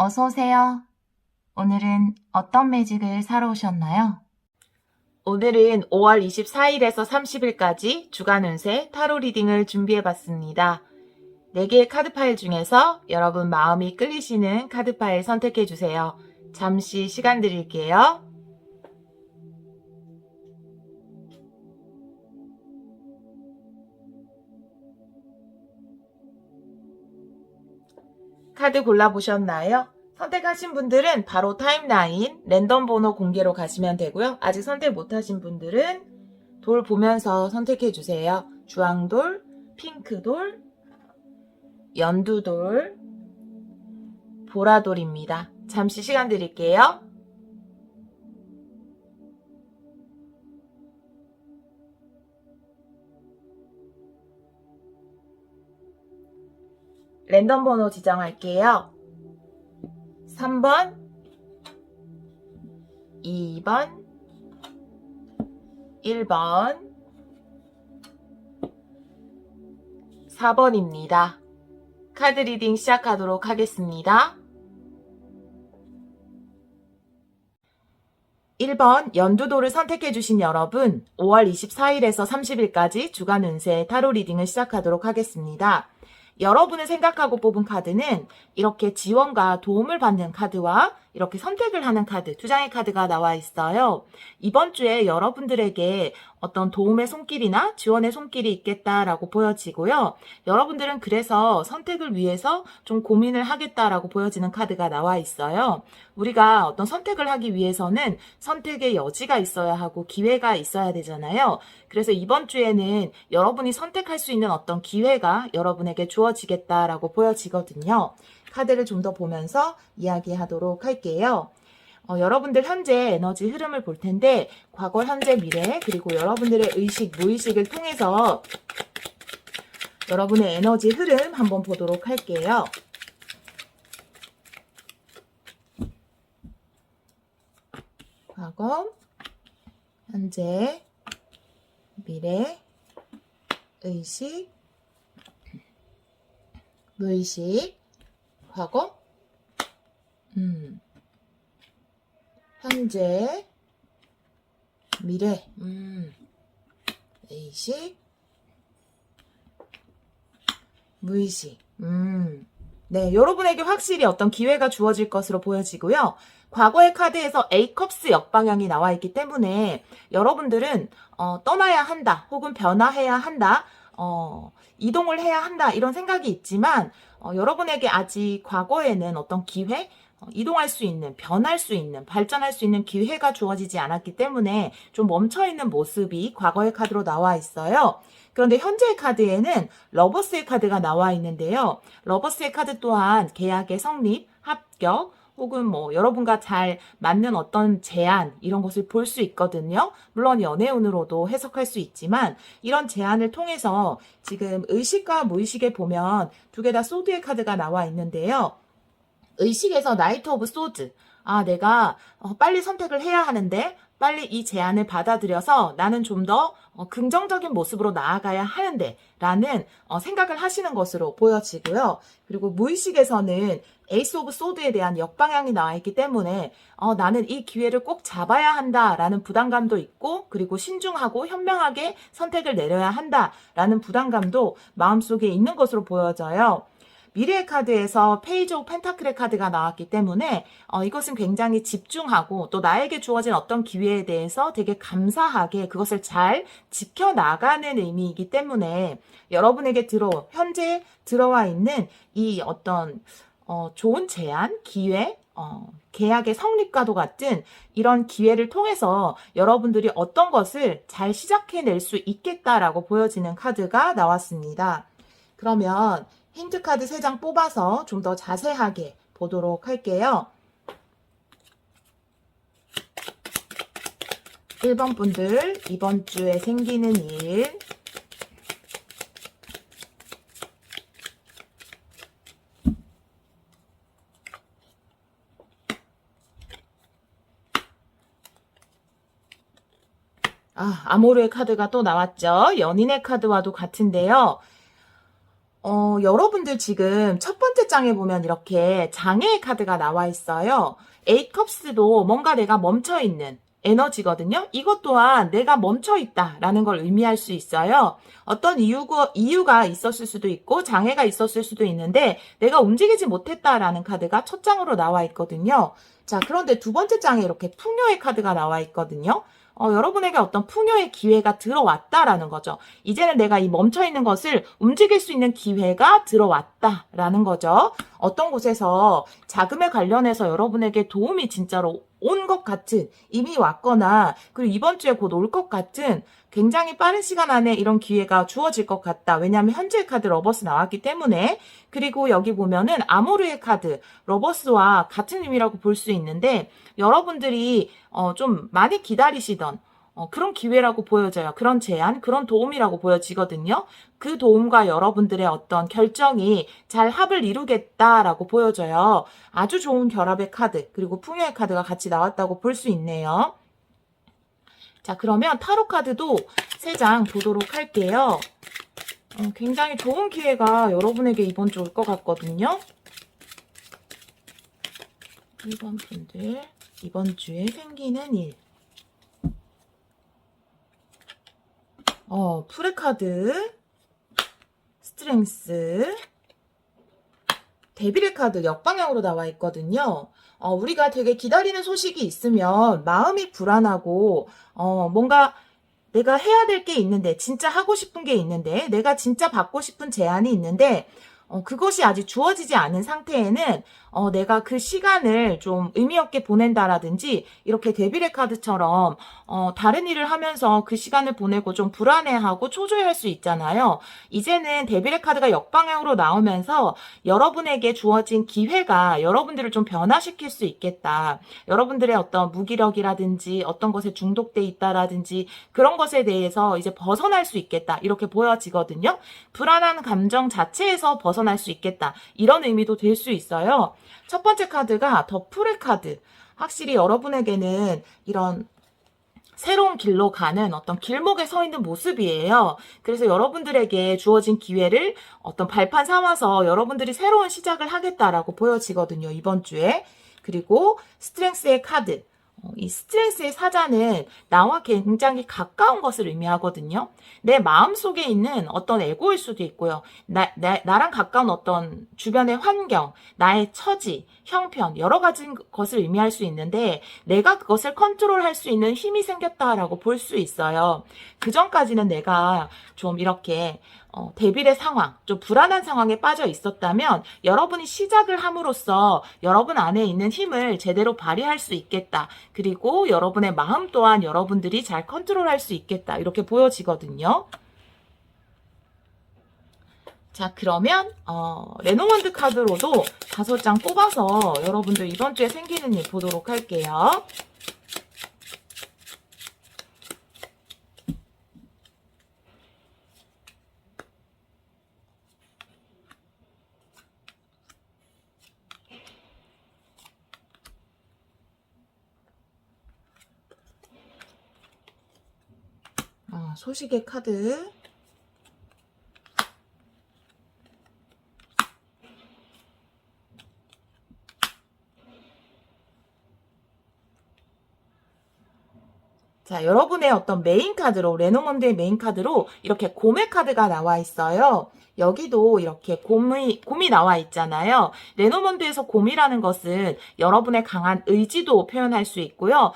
어서 오세요. 오늘은 어떤 매직을 사러 오셨나요? 오늘은 5월 24일에서 30일까지 주간 운세 타로 리딩을 준비해봤습니다. 4개의 카드 파일 중에서 여러분 마음이 끌리시는 카드 파일 선택해주세요. 잠시 시간 드릴게요. 카드 골라보셨나요? 선택하신 분들은 바로 타임라인 랜덤 번호 공개로 가시면 되고요. 아직 선택 못하신 분들은 돌 보면서 선택해주세요. 주황돌, 핑크돌, 연두돌, 보라돌입니다. 잠시 시간 드릴게요. 랜덤 번호 지정할게요. 3번, 2번, 1번, 4번입니다. 카드 리딩 시작하도록 하겠습니다. 1번 연두도를 선택해주신 여러분, 5월 24일에서 30일까지 주간 운세 타로 리딩을 시작하도록 하겠습니다. 여러분을 생각하고 뽑은 카드는 이렇게 지원과 도움을 받는 카드와 이렇게 선택을 하는 카드, 2장의 카드가 나와 있어요. 이번 주에 여러분들에게 어떤 도움의 손길이나 지원의 손길이 있겠다라고 보여지고요. 여러분들은 그래서 선택을 위해서 좀 고민을 하겠다라고 보여지는 카드가 나와 있어요. 우리가 어떤 선택을 하기 위해서는 선택의 여지가 있어야 하고 기회가 있어야 되잖아요. 그래서 이번 주에는 여러분이 선택할 수 있는 어떤 기회가 여러분에게 주어지겠다라고 보여지거든요. 카드를 좀 더 보면서 이야기하도록 할게요. 여러분들 현재 에너지 흐름을 볼 텐데 과거, 현재, 미래 그리고 여러분들의 의식, 무의식을 통해서 여러분의 에너지 흐름 한번 보도록 할게요. 과거, 현재, 미래, 의식, 무의식, 과거, 현재, 미래, 의식, 무의식. 네, 여러분에게 확실히 어떤 기회가 주어질 것으로 보여지고요. 과거의 카드에서 A컵스 역방향이 나와 있기 때문에 여러분들은 떠나야 한다, 혹은 변화해야 한다, 이동을 해야 한다 이런 생각이 있지만 여러분에게 아직 과거에는 어떤 기회, 이동할 수 있는, 변할 수 있는, 발전할 수 있는 기회가 주어지지 않았기 때문에 좀 멈춰있는 모습이 과거의 카드로 나와 있어요. 그런데 현재의 카드에는 러버스의 카드가 나와 있는데요. 러버스의 카드 또한 계약의 성립, 합격, 혹은 뭐 여러분과 잘 맞는 어떤 제안 이런 것을 볼 수 있거든요. 물론 연애운으로도 해석할 수 있지만 이런 제안을 통해서 지금 의식과 무의식에 보면 두 개 다 소드의 카드가 나와 있는데요. 의식에서 나이트 오브 소드. 내가 빨리 선택을 해야 하는데 빨리 이 제안을 받아들여서 나는 좀 더 긍정적인 모습으로 나아가야 하는데 라는 생각을 하시는 것으로 보여지고요. 그리고 무의식에서는 에이스 오브 소드에 대한 역방향이 나와 있기 때문에 나는 이 기회를 꼭 잡아야 한다라는 부담감도 있고 그리고 신중하고 현명하게 선택을 내려야 한다라는 부담감도 마음속에 있는 것으로 보여져요. 미래의 카드에서 페이지 오브 펜타클의 카드가 나왔기 때문에 이것은 굉장히 집중하고 또 나에게 주어진 어떤 기회에 대해서 되게 감사하게 그것을 잘 지켜나가는 의미이기 때문에 여러분에게 현재 들어와 있는 이 어떤 좋은 제안, 기회, 계약의 성립과도 같은 이런 기회를 통해서 여러분들이 어떤 것을 잘 시작해낼 수 있겠다라고 보여지는 카드가 나왔습니다. 그러면 힌트 카드 3장 뽑아서 좀 더 자세하게 보도록 할게요. 1번 분들, 이번 주에 생기는 일. 아모르의 카드가 또 나왔죠. 연인의 카드와도 같은데요. 여러분들 지금 첫 번째 장에 보면 이렇게 장애의 카드가 나와 있어요. 에이컵스도 뭔가 내가 멈춰있는 에너지거든요. 이것 또한 내가 멈춰있다라는 걸 의미할 수 있어요. 어떤 이유가 있었을 수도 있고 장애가 있었을 수도 있는데 내가 움직이지 못했다라는 카드가 첫 장으로 나와 있거든요. 자, 그런데 두 번째 장에 이렇게 풍요의 카드가 나와 있거든요. 여러분에게 어떤 풍요의 기회가 들어왔다라는 거죠. 이제는 내가 이 멈춰있는 것을 움직일 수 있는 기회가 들어왔다라는 거죠. 어떤 곳에서 자금에 관련해서 여러분에게 도움이 진짜로 온 것 같은, 이미 왔거나 그리고 이번 주에 곧 올 것 같은 굉장히 빠른 시간 안에 이런 기회가 주어질 것 같다. 왜냐하면 현재의 카드 러버스 나왔기 때문에. 그리고 여기 보면은 아모르의 카드, 러버스와 같은 의미라고 볼 수 있는데 여러분들이 좀 많이 기다리시던 그런 기회라고 보여져요. 그런 제안, 그런 도움이라고 보여지거든요. 그 도움과 여러분들의 어떤 결정이 잘 합을 이루겠다라고 보여져요. 아주 좋은 결합의 카드, 그리고 풍요의 카드가 같이 나왔다고 볼 수 있네요. 자, 그러면 타로 카드도 3장 보도록 할게요. 굉장히 좋은 기회가 여러분에게 이번 주 올 것 같거든요. 1번 분들, 이번 주에 생기는 일. 풀의 카드, 스트렝스, 데빌의 카드 역방향으로 나와 있거든요. 우리가 되게 기다리는 소식이 있으면 마음이 불안하고, 뭔가 내가 해야 될 게 있는데, 진짜 하고 싶은 게 있는데, 내가 진짜 받고 싶은 제안이 있는데, 그것이 아직 주어지지 않은 상태에는 내가 그 시간을 좀 의미 없게 보낸다라든지 이렇게 데빌의 카드처럼 다른 일을 하면서 그 시간을 보내고 좀 불안해하고 초조해할 수 있잖아요. 이제는 데빌의 카드가 역방향으로 나오면서 여러분에게 주어진 기회가 여러분들을 좀 변화시킬 수 있겠다. 여러분들의 어떤 무기력이라든지 어떤 것에 중독돼 있다라든지 그런 것에 대해서 이제 벗어날 수 있겠다. 이렇게 보여지거든요. 불안한 감정 자체에서 벗어날 수 있겠다. 이런 의미도 될 수 있어요. 첫 번째 카드가 더 풀의 카드. 확실히 여러분에게는 이런 새로운 길로 가는 어떤 길목에 서 있는 모습이에요. 그래서 여러분들에게 주어진 기회를 어떤 발판 삼아서 여러분들이 새로운 시작을 하겠다라고 보여지거든요. 이번 주에. 그리고 스트렝스의 카드. 이 스트렝스의 사자는 나와 굉장히 가까운 것을 의미하거든요. 내 마음속에 있는 어떤 에고일 수도 있고요. 나랑 가까운 어떤 주변의 환경, 나의 처지, 형편, 여러 가지 것을 의미할 수 있는데 내가 그것을 컨트롤할 수 있는 힘이 생겼다라고 볼 수 있어요. 그 전까지는 내가 좀 이렇게 데빌의 상황, 좀 불안한 상황에 빠져 있었다면 여러분이 시작을 함으로써 여러분 안에 있는 힘을 제대로 발휘할 수 있겠다. 그리고 여러분의 마음 또한 여러분들이 잘 컨트롤할 수 있겠다. 이렇게 보여지거든요. 자, 그러면 레노먼드 카드로도 5장 뽑아서 여러분들 이번 주에 생기는 일 보도록 할게요. 소식의 카드. 자, 여러분의 어떤 메인 카드로, 레노먼드의 메인 카드로 이렇게 곰의 카드가 나와 있어요. 여기도 이렇게 곰이 나와 있잖아요. 레노먼드에서 곰이라는 것은 여러분의 강한 의지도 표현할 수 있고요.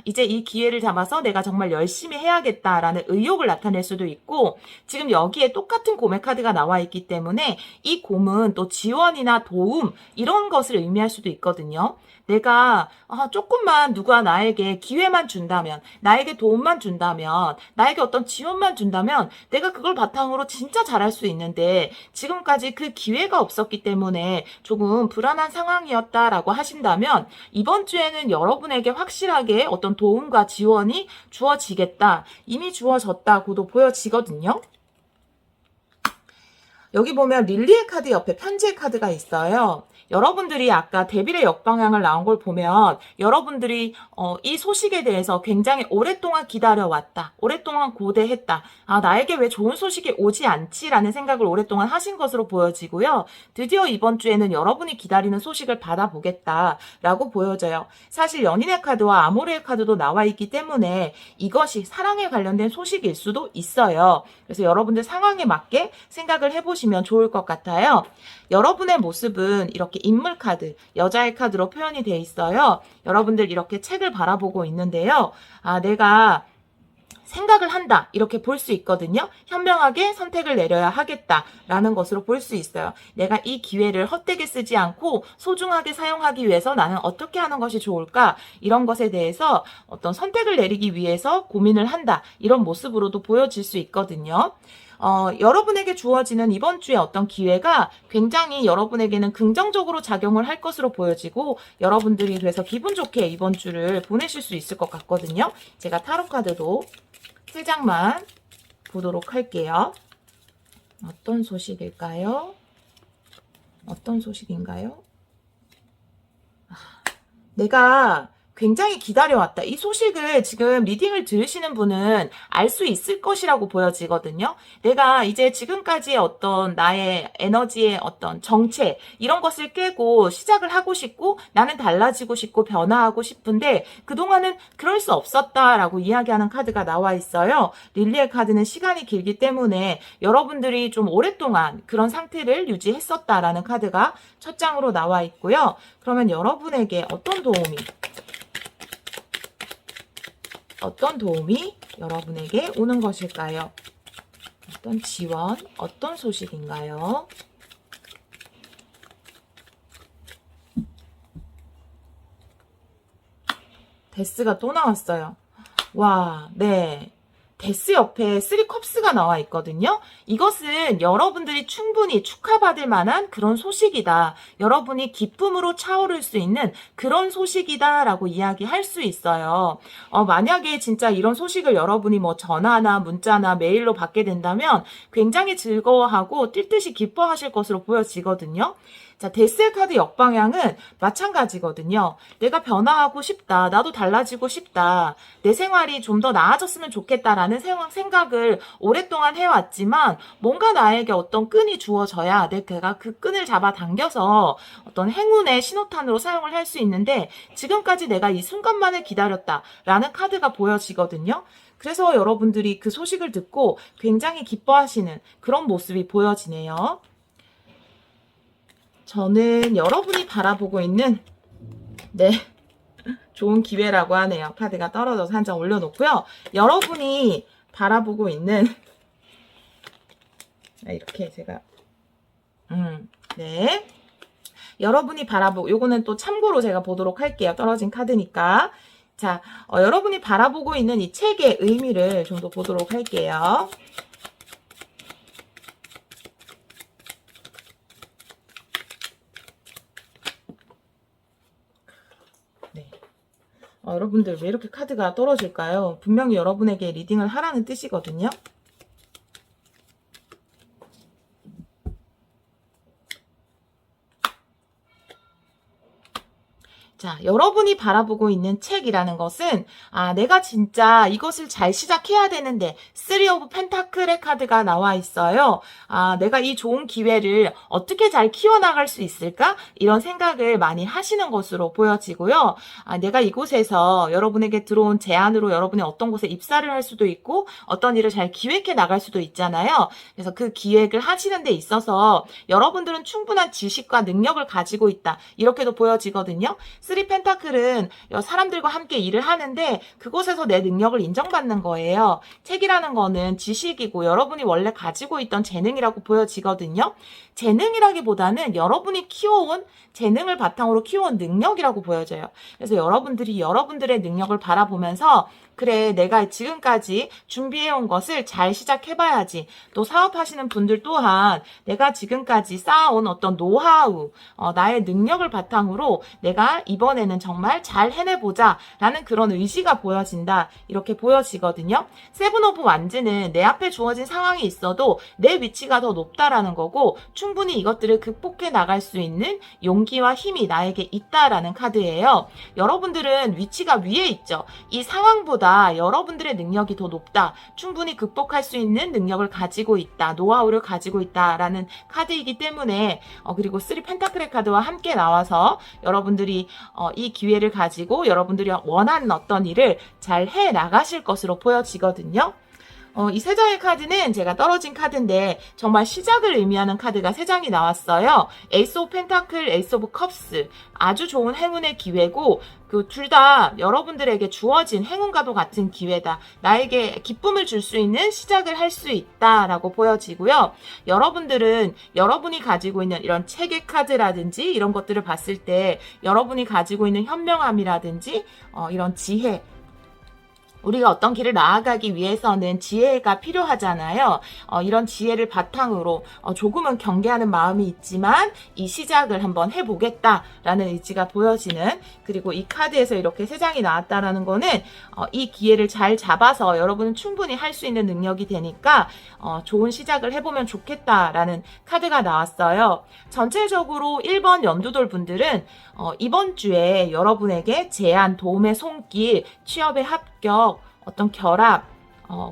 이제 이 기회를 잡아서 내가 정말 열심히 해야겠다라는 의욕을 나타낼 수도 있고, 지금 여기에 똑같은 곰의 카드가 나와 있기 때문에 이 곰은 또 지원이나 도움, 이런 것을 의미할 수도 있거든요. 내가 조금만 누가 나에게 기회만 준다면, 나에게 도움만 준다면, 나에게 어떤 지원만 준다면 내가 그걸 바탕으로 진짜 잘할 수 있는데 지금까지 그 기회가 없었기 때문에 조금 불안한 상황이었다라고 하신다면 이번 주에는 여러분에게 확실하게 어떤 도움과 지원이 주어지겠다. 이미 주어졌다고도 보여지거든요. 여기 보면 릴리의 카드 옆에 편지의 카드가 있어요. 여러분들이 아까 데빌의 역방향을 나온 걸 보면 여러분들이 이 소식에 대해서 굉장히 오랫동안 기다려왔다. 오랫동안 고대했다. 아, 나에게 왜 좋은 소식이 오지 않지라는 생각을 오랫동안 하신 것으로 보여지고요. 드디어 이번 주에는 여러분이 기다리는 소식을 받아보겠다라고 보여져요. 사실 연인의 카드와 아모르의 카드도 나와 있기 때문에 이것이 사랑에 관련된 소식일 수도 있어요. 그래서 여러분들 상황에 맞게 생각을 해보시면 좋을 것 같아요. 여러분의 모습은 이렇게 인물 카드, 여자의 카드로 표현이 되어 있어요. 여러분들 이렇게 책을 바라보고 있는데요. 아, 내가 생각을 한다 이렇게 볼 수 있거든요. 현명하게 선택을 내려야 하겠다라는 것으로 볼 수 있어요. 내가 이 기회를 헛되게 쓰지 않고 소중하게 사용하기 위해서 나는 어떻게 하는 것이 좋을까? 이런 것에 대해서 어떤 선택을 내리기 위해서 고민을 한다. 이런 모습으로도 보여질 수 있거든요. 여러분에게 주어지는 이번 주에 어떤 기회가 굉장히 여러분에게는 긍정적으로 작용을 할 것으로 보여지고 여러분들이 그래서 기분 좋게 이번 주를 보내실 수 있을 것 같거든요. 제가 타로 카드도 3장만 보도록 할게요. 어떤 소식일까요? 어떤 소식인가요? 내가 굉장히 기다려왔다. 이 소식을 지금 리딩을 들으시는 분은 알 수 있을 것이라고 보여지거든요. 내가 이제 지금까지의 어떤 나의 에너지의 어떤 정체 이런 것을 깨고 시작을 하고 싶고 나는 달라지고 싶고 변화하고 싶은데 그동안은 그럴 수 없었다라고 이야기하는 카드가 나와 있어요. 릴리의 카드는 시간이 길기 때문에 여러분들이 좀 오랫동안 그런 상태를 유지했었다라는 카드가 첫 장으로 나와 있고요. 그러면 여러분에게 어떤 도움이 여러분에게 오는 것일까요? 어떤 지원, 어떤 소식인가요? 데스가 또 나왔어요. 와, 네. 데스 옆에 3컵스가 나와 있거든요. 이것은 여러분들이 충분히 축하받을 만한 그런 소식이다. 여러분이 기쁨으로 차오를 수 있는 그런 소식이다 라고 이야기할 수 있어요. 만약에 진짜 이런 소식을 여러분이 뭐 전화나 문자나 메일로 받게 된다면 굉장히 즐거워하고 뛸 듯이 기뻐하실 것으로 보여지거든요. 자, 데스의 카드 역방향은 마찬가지거든요. 내가 변화하고 싶다. 나도 달라지고 싶다. 내 생활이 좀 더 나아졌으면 좋겠다라는 생각을 오랫동안 해왔지만 뭔가 나에게 어떤 끈이 주어져야 내가 그 끈을 잡아당겨서 어떤 행운의 신호탄으로 사용을 할 수 있는데 지금까지 내가 이 순간만을 기다렸다라는 카드가 보여지거든요. 그래서 여러분들이 그 소식을 듣고 굉장히 기뻐하시는 그런 모습이 보여지네요. 저는 여러분이 바라보고 있는 좋은 기회라고 하네요. 카드가 떨어져서 한 장 올려놓고요. 여러분이 바라보고 있는 이렇게 제가 여러분이 요거는 또 참고로 제가 보도록 할게요. 떨어진 카드니까. 자, 여러분이 바라보고 있는 이 책의 의미를 좀 더 보도록 할게요. 여러분들 왜 이렇게 카드가 떨어질까요? 분명히 여러분에게 리딩을 하라는 뜻이거든요. 자, 여러분이 바라보고 있는 책이라는 것은 내가 진짜 이것을 잘 시작해야 되는데 3 오브 펜타클의 카드가 나와 있어요. 내가 이 좋은 기회를 어떻게 잘 키워나갈 수 있을까? 이런 생각을 많이 하시는 것으로 보여지고요. 내가 이곳에서 여러분에게 들어온 제안으로 여러분이 어떤 곳에 입사를 할 수도 있고 어떤 일을 잘 기획해 나갈 수도 있잖아요. 그래서 그 기획을 하시는 데 있어서 여러분들은 충분한 지식과 능력을 가지고 있다. 이렇게도 보여지거든요. 3 펜타클은 사람들과 함께 일을 하는데 그곳에서 내 능력을 인정받는 거예요. 책이라는 거는 지식이고 여러분이 원래 가지고 있던 재능이라고 보여지거든요. 재능이라기보다는 여러분이 키워온 재능을 바탕으로 키워온 능력이라고 보여져요. 그래서 여러분들이 여러분들의 능력을 바라보면서 그래, 내가 지금까지 준비해온 것을 잘 시작해봐야지. 또 사업하시는 분들 또한 내가 지금까지 쌓아온 어떤 노하우, 나의 능력을 바탕으로 내가 이번에는 정말 잘 해내보자 라는 그런 의지가 보여진다. 이렇게 보여지거든요. 세븐 오브 완즈는 내 앞에 주어진 상황이 있어도 내 위치가 더 높다라는 거고 충분히 이것들을 극복해 나갈 수 있는 용기와 힘이 나에게 있다라는 카드예요. 여러분들은 위치가 위에 있죠. 이 상황보다 여러분들의 능력이 더 높다. 충분히 극복할 수 있는 능력을 가지고 있다. 노하우를 가지고 있다라는 카드이기 때문에 그리고 3 펜타클의 카드와 함께 나와서 여러분들이 이 기회를 가지고 여러분들이 원하는 어떤 일을 잘 해 나가실 것으로 보여지거든요. 이 3장의 카드는 제가 떨어진 카드인데 정말 시작을 의미하는 카드가 3장이 나왔어요. 에이스 오브 펜타클, 에이스 오브 컵스. 아주 좋은 행운의 기회고 그 둘 다 여러분들에게 주어진 행운과도 같은 기회다. 나에게 기쁨을 줄 수 있는 시작을 할 수 있다라고 보여지고요. 여러분들은 여러분이 가지고 있는 이런 체계 카드라든지 이런 것들을 봤을 때 여러분이 가지고 있는 현명함이라든지 이런 지혜, 우리가 어떤 길을 나아가기 위해서는 지혜가 필요하잖아요. 이런 지혜를 바탕으로 조금은 경계하는 마음이 있지만 이 시작을 한번 해보겠다라는 의지가 보여지는, 그리고 이 카드에서 이렇게 3장이 나왔다라는 거는 이 기회를 잘 잡아서 여러분은 충분히 할 수 있는 능력이 되니까 좋은 시작을 해보면 좋겠다라는 카드가 나왔어요. 전체적으로 1번 연두돌 분들은 이번 주에 여러분에게 제안, 도움의 손길, 취업의 합격, 어떤 결합,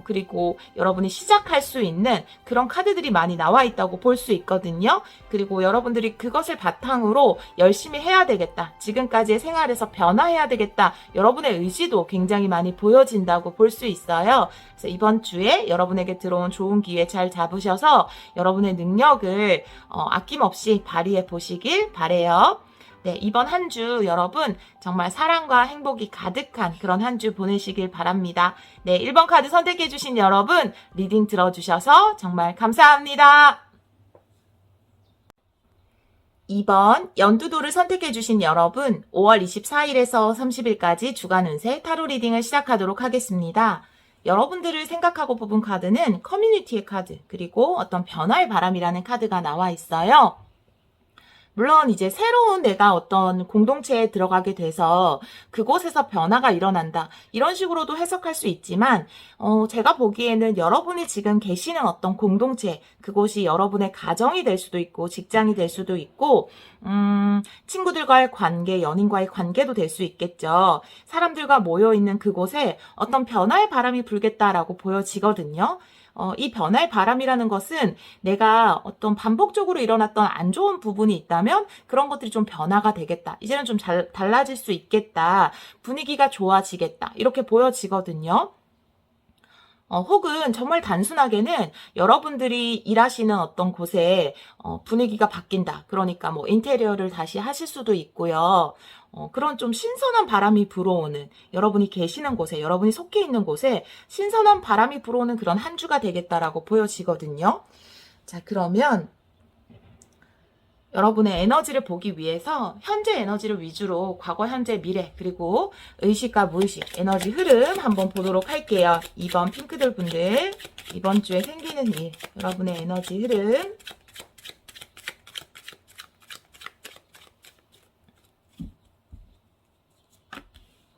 그리고 여러분이 시작할 수 있는 그런 카드들이 많이 나와 있다고 볼 수 있거든요. 그리고 여러분들이 그것을 바탕으로 열심히 해야 되겠다. 지금까지의 생활에서 변화해야 되겠다. 여러분의 의지도 굉장히 많이 보여진다고 볼 수 있어요. 그래서 이번 주에 여러분에게 들어온 좋은 기회 잘 잡으셔서 여러분의 능력을 아낌없이 발휘해 보시길 바래요. 네, 이번 한 주 여러분 정말 사랑과 행복이 가득한 그런 한 주 보내시길 바랍니다. 네, 1번 카드 선택해주신 여러분 리딩 들어주셔서 정말 감사합니다. 2번 연두도를 선택해주신 여러분 5월 24일에서 30일까지 주간 운세 타로 리딩을 시작하도록 하겠습니다. 여러분들을 생각하고 뽑은 카드는 커뮤니티의 카드, 그리고 어떤 변화의 바람이라는 카드가 나와 있어요. 물론 이제 새로운 내가 어떤 공동체에 들어가게 돼서 그곳에서 변화가 일어난다. 이런 식으로도 해석할 수 있지만 제가 보기에는 여러분이 지금 계시는 어떤 공동체, 그곳이 여러분의 가정이 될 수도 있고 직장이 될 수도 있고 친구들과의 관계, 연인과의 관계도 될 수 있겠죠. 사람들과 모여있는 그곳에 어떤 변화의 바람이 불겠다라고 보여지거든요. 이 변화의 바람이라는 것은 내가 어떤 반복적으로 일어났던 안 좋은 부분이 있다면 그런 것들이 좀 변화가 되겠다. 이제는 좀 달라질 수 있겠다. 분위기가 좋아지겠다. 이렇게 보여지거든요. 혹은 정말 단순하게는 여러분들이 일하시는 어떤 곳에 분위기가 바뀐다. 그러니까 뭐 인테리어를 다시 하실 수도 있고요. 그런 좀 신선한 바람이 불어오는, 여러분이 계시는 곳에, 여러분이 속해 있는 곳에 신선한 바람이 불어오는 그런 한 주가 되겠다라고 보여지거든요. 자, 그러면 여러분의 에너지를 보기 위해서 현재 에너지를 위주로 과거, 현재, 미래, 그리고 의식과 무의식, 에너지 흐름 한번 보도록 할게요. 2번 핑크들 분들, 이번 주에 생기는 일, 여러분의 에너지 흐름.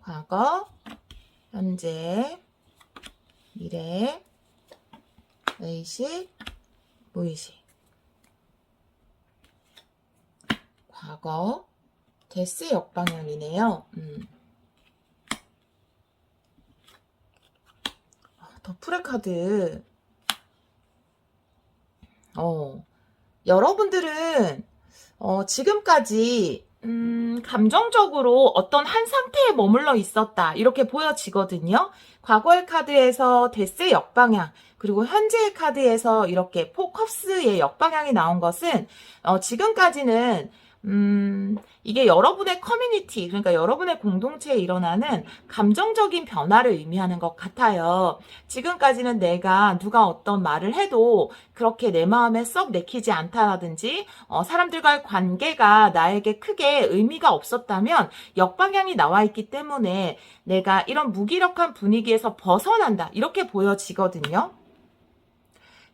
과거, 현재, 미래, 의식, 무의식. 과거, 데스 역방향이네요. 더프레 카드. 여러분들은 지금까지 감정적으로 어떤 한 상태에 머물러 있었다. 이렇게 보여지거든요. 과거의 카드에서 데스의 역방향, 그리고 현재의 카드에서 이렇게 포 컵스의 역방향이 나온 것은 지금까지는 이게 여러분의 커뮤니티, 그러니까 여러분의 공동체에 일어나는 감정적인 변화를 의미하는 것 같아요. 지금까지는 내가 누가 어떤 말을 해도 그렇게 내 마음에 썩 내키지 않다라든지, 사람들과의 관계가 나에게 크게 의미가 없었다면 역방향이 나와 있기 때문에 내가 이런 무기력한 분위기에서 벗어난다. 이렇게 보여지거든요.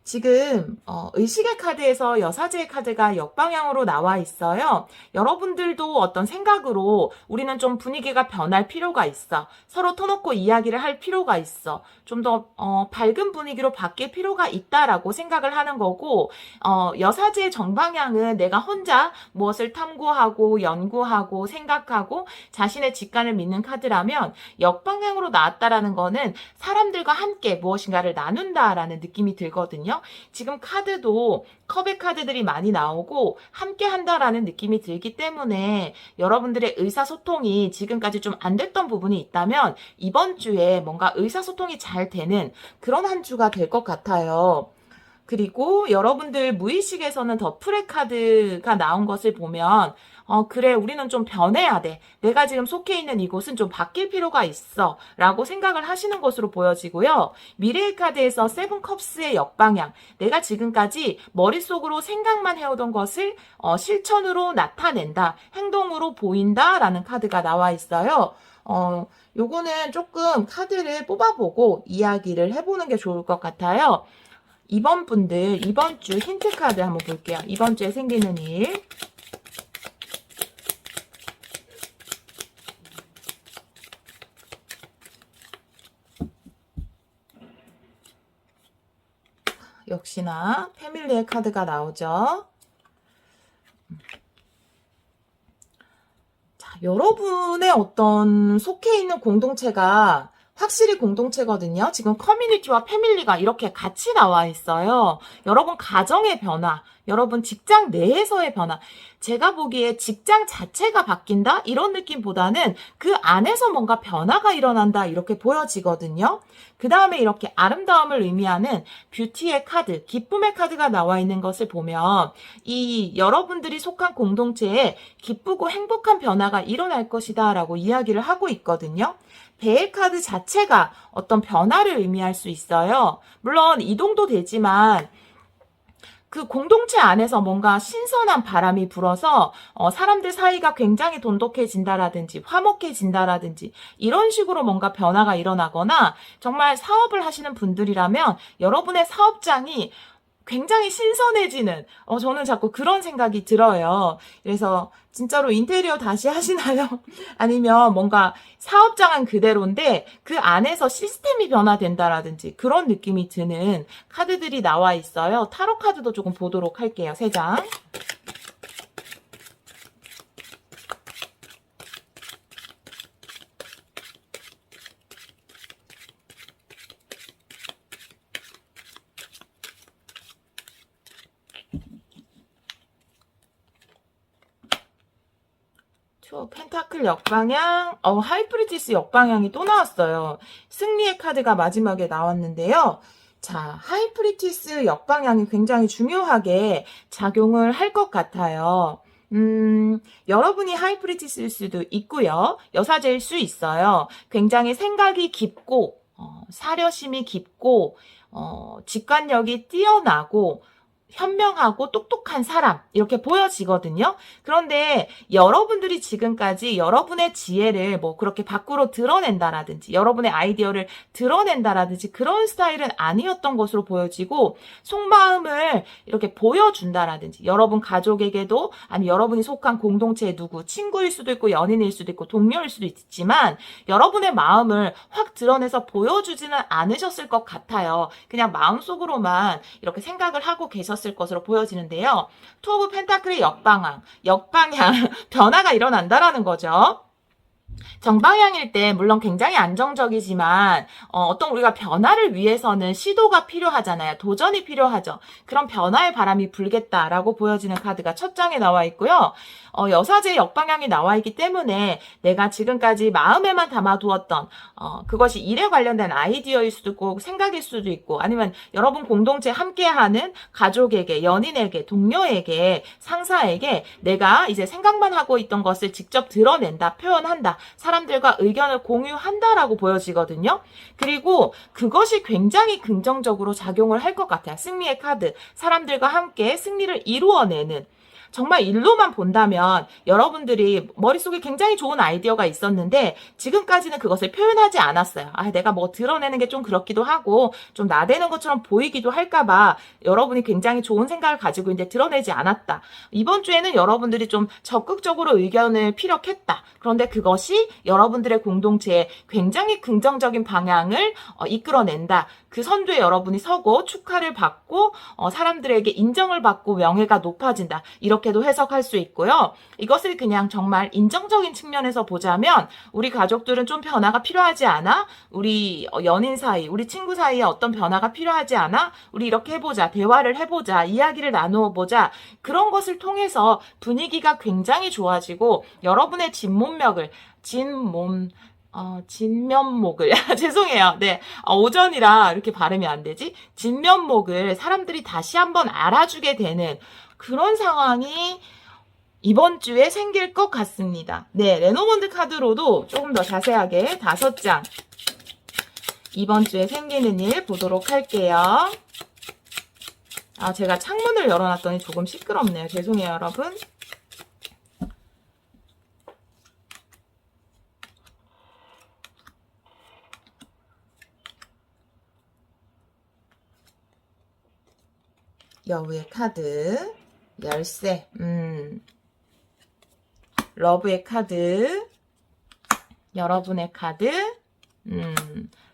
지금 의식의 카드에서 여사제의 카드가 역방향으로 나와 있어요. 여러분들도 어떤 생각으로 우리는 좀 분위기가 변할 필요가 있어. 서로 터놓고 이야기를 할 필요가 있어. 좀 더 밝은 분위기로 바뀔 필요가 있다라고 생각을 하는 거고, 여사제의 정방향은 내가 혼자 무엇을 탐구하고 연구하고 생각하고 자신의 직관을 믿는 카드라면, 역방향으로 나왔다라는 거는 사람들과 함께 무엇인가를 나눈다라는 느낌이 들거든요. 지금 카드도 컵의 카드들이 많이 나오고 함께 한다라는 느낌이 들기 때문에 여러분들의 의사소통이 지금까지 좀 안 됐던 부분이 있다면 이번 주에 뭔가 의사소통이 잘 되는 그런 한 주가 될 것 같아요. 그리고 여러분들 무의식에서는 더 프레 카드가 나온 것을 보면 그래, 우리는 좀 변해야 돼. 내가 지금 속해 있는 이곳은 좀 바뀔 필요가 있어. 라고 생각을 하시는 것으로 보여지고요. 미래의 카드에서 세븐 컵스의 역방향. 내가 지금까지 머릿속으로 생각만 해오던 것을 실천으로 나타낸다. 행동으로 보인다. 라는 카드가 나와 있어요. 요거는 조금 카드를 뽑아보고 이야기를 해보는 게 좋을 것 같아요. 이번 주 힌트 카드 한번 볼게요. 이번 주에 생기는 일. 역시나 패밀리의 카드가 나오죠. 자, 여러분의 어떤 속해 있는 공동체가 확실히 공동체거든요. 지금 커뮤니티와 패밀리가 이렇게 같이 나와 있어요. 여러분 가정의 변화, 여러분 직장 내에서의 변화. 제가 보기에 직장 자체가 바뀐다? 이런 느낌보다는 그 안에서 뭔가 변화가 일어난다. 이렇게 보여지거든요. 그 다음에 이렇게 아름다움을 의미하는 뷰티의 카드, 기쁨의 카드가 나와 있는 것을 보면 이 여러분들이 속한 공동체에 기쁘고 행복한 변화가 일어날 것이다 라고 이야기를 하고 있거든요. 배의 카드 자체가 어떤 변화를 의미할 수 있어요. 물론 이동도 되지만 그 공동체 안에서 뭔가 신선한 바람이 불어서 사람들 사이가 굉장히 돈독해진다라든지 화목해진다라든지 이런 식으로 뭔가 변화가 일어나거나 정말 사업을 하시는 분들이라면 여러분의 사업장이 굉장히 신선해지는 저는 자꾸 그런 생각이 들어요. 그래서 진짜로 인테리어 다시 하시나요? 아니면 뭔가 사업장은 그대로인데 그 안에서 시스템이 변화된다라든지 그런 느낌이 드는 카드들이 나와 있어요. 타로 카드도 조금 보도록 할게요. 3장. 펜타클 역방향, 하이프리티스 역방향이 또 나왔어요. 승리의 카드가 마지막에 나왔는데요. 자, 하이프리티스 역방향이 굉장히 중요하게 작용을 할 것 같아요. 여러분이 하이프리티스일 수도 있고요. 여사제일 수 있어요. 굉장히 생각이 깊고, 사려심이 깊고, 직관력이 뛰어나고, 현명하고 똑똑한 사람 이렇게 보여지거든요. 그런데 여러분들이 지금까지 여러분의 지혜를 뭐 그렇게 밖으로 드러낸다라든지 여러분의 아이디어를 드러낸다라든지 그런 스타일은 아니었던 것으로 보여지고 속마음을 이렇게 보여준다라든지 여러분 가족에게도 아니 여러분이 속한 공동체의 누구 친구일 수도 있고 연인일 수도 있고 동료일 수도 있지만 여러분의 마음을 확 드러내서 보여주지는 않으셨을 것 같아요. 그냥 마음속으로만 이렇게 생각을 하고 계셨을 것으로 보여지는데요. 투 오브 펜타클의 역방향 변화가 일어난다라는 거죠. 정방향일 때 물론 굉장히 안정적이지만 어떤 우리가 변화를 위해서는 시도가 필요하잖아요. 도전이 필요하죠. 그런 변화의 바람이 불겠다라고 보여지는 카드가 첫 장에 나와 있고요. 여사제의 역방향이 나와 있기 때문에 내가 지금까지 마음에만 담아두었던 그것이 일에 관련된 아이디어일 수도 있고 생각일 수도 있고 아니면 여러분 공동체 함께하는 가족에게, 연인에게, 동료에게, 상사에게 내가 이제 생각만 하고 있던 것을 직접 드러낸다, 표현한다, 사람들과 의견을 공유한다라고 보여지거든요. 그리고 그것이 굉장히 긍정적으로 작용을 할 것 같아요. 승리의 카드, 사람들과 함께 승리를 이루어내는 정말 일로만 본다면 여러분들이 머릿속에 굉장히 좋은 아이디어가 있었는데 지금까지는 그것을 표현하지 않았어요. 내가 뭐 드러내는 게 좀 그렇기도 하고 좀 나대는 것처럼 보이기도 할까봐 여러분이 굉장히 좋은 생각을 가지고 있는데 드러내지 않았다. 이번 주에는 여러분들이 좀 적극적으로 의견을 피력했다. 그런데 그것이 여러분들의 공동체에 굉장히 긍정적인 방향을 이끌어낸다. 그 선두에 여러분이 서고 축하를 받고 사람들에게 인정을 받고 명예가 높아진다. 이렇게도 해석할 수 있고요. 이것을 그냥 정말 인정적인 측면에서 보자면 우리 가족들은 좀 변화가 필요하지 않아? 우리 연인 사이, 우리 친구 사이에 어떤 변화가 필요하지 않아? 우리 이렇게 해보자. 대화를 해보자. 이야기를 나누어 보자. 그런 것을 통해서 분위기가 굉장히 좋아지고 여러분의 진면목을 죄송해요. 네. 오전이라 이렇게 발음이 안 되지. 진면목을 사람들이 다시 한번 알아주게 되는 그런 상황이 이번 주에 생길 것 같습니다. 네. 레노몬드 카드로도 조금 더 자세하게 5장 이번 주에 생기는 일 보도록 할게요. 제가 창문을 열어놨더니 조금 시끄럽네요. 죄송해요, 여러분. 여우의 카드, 열쇠, 러브의 카드, 여러분의 카드,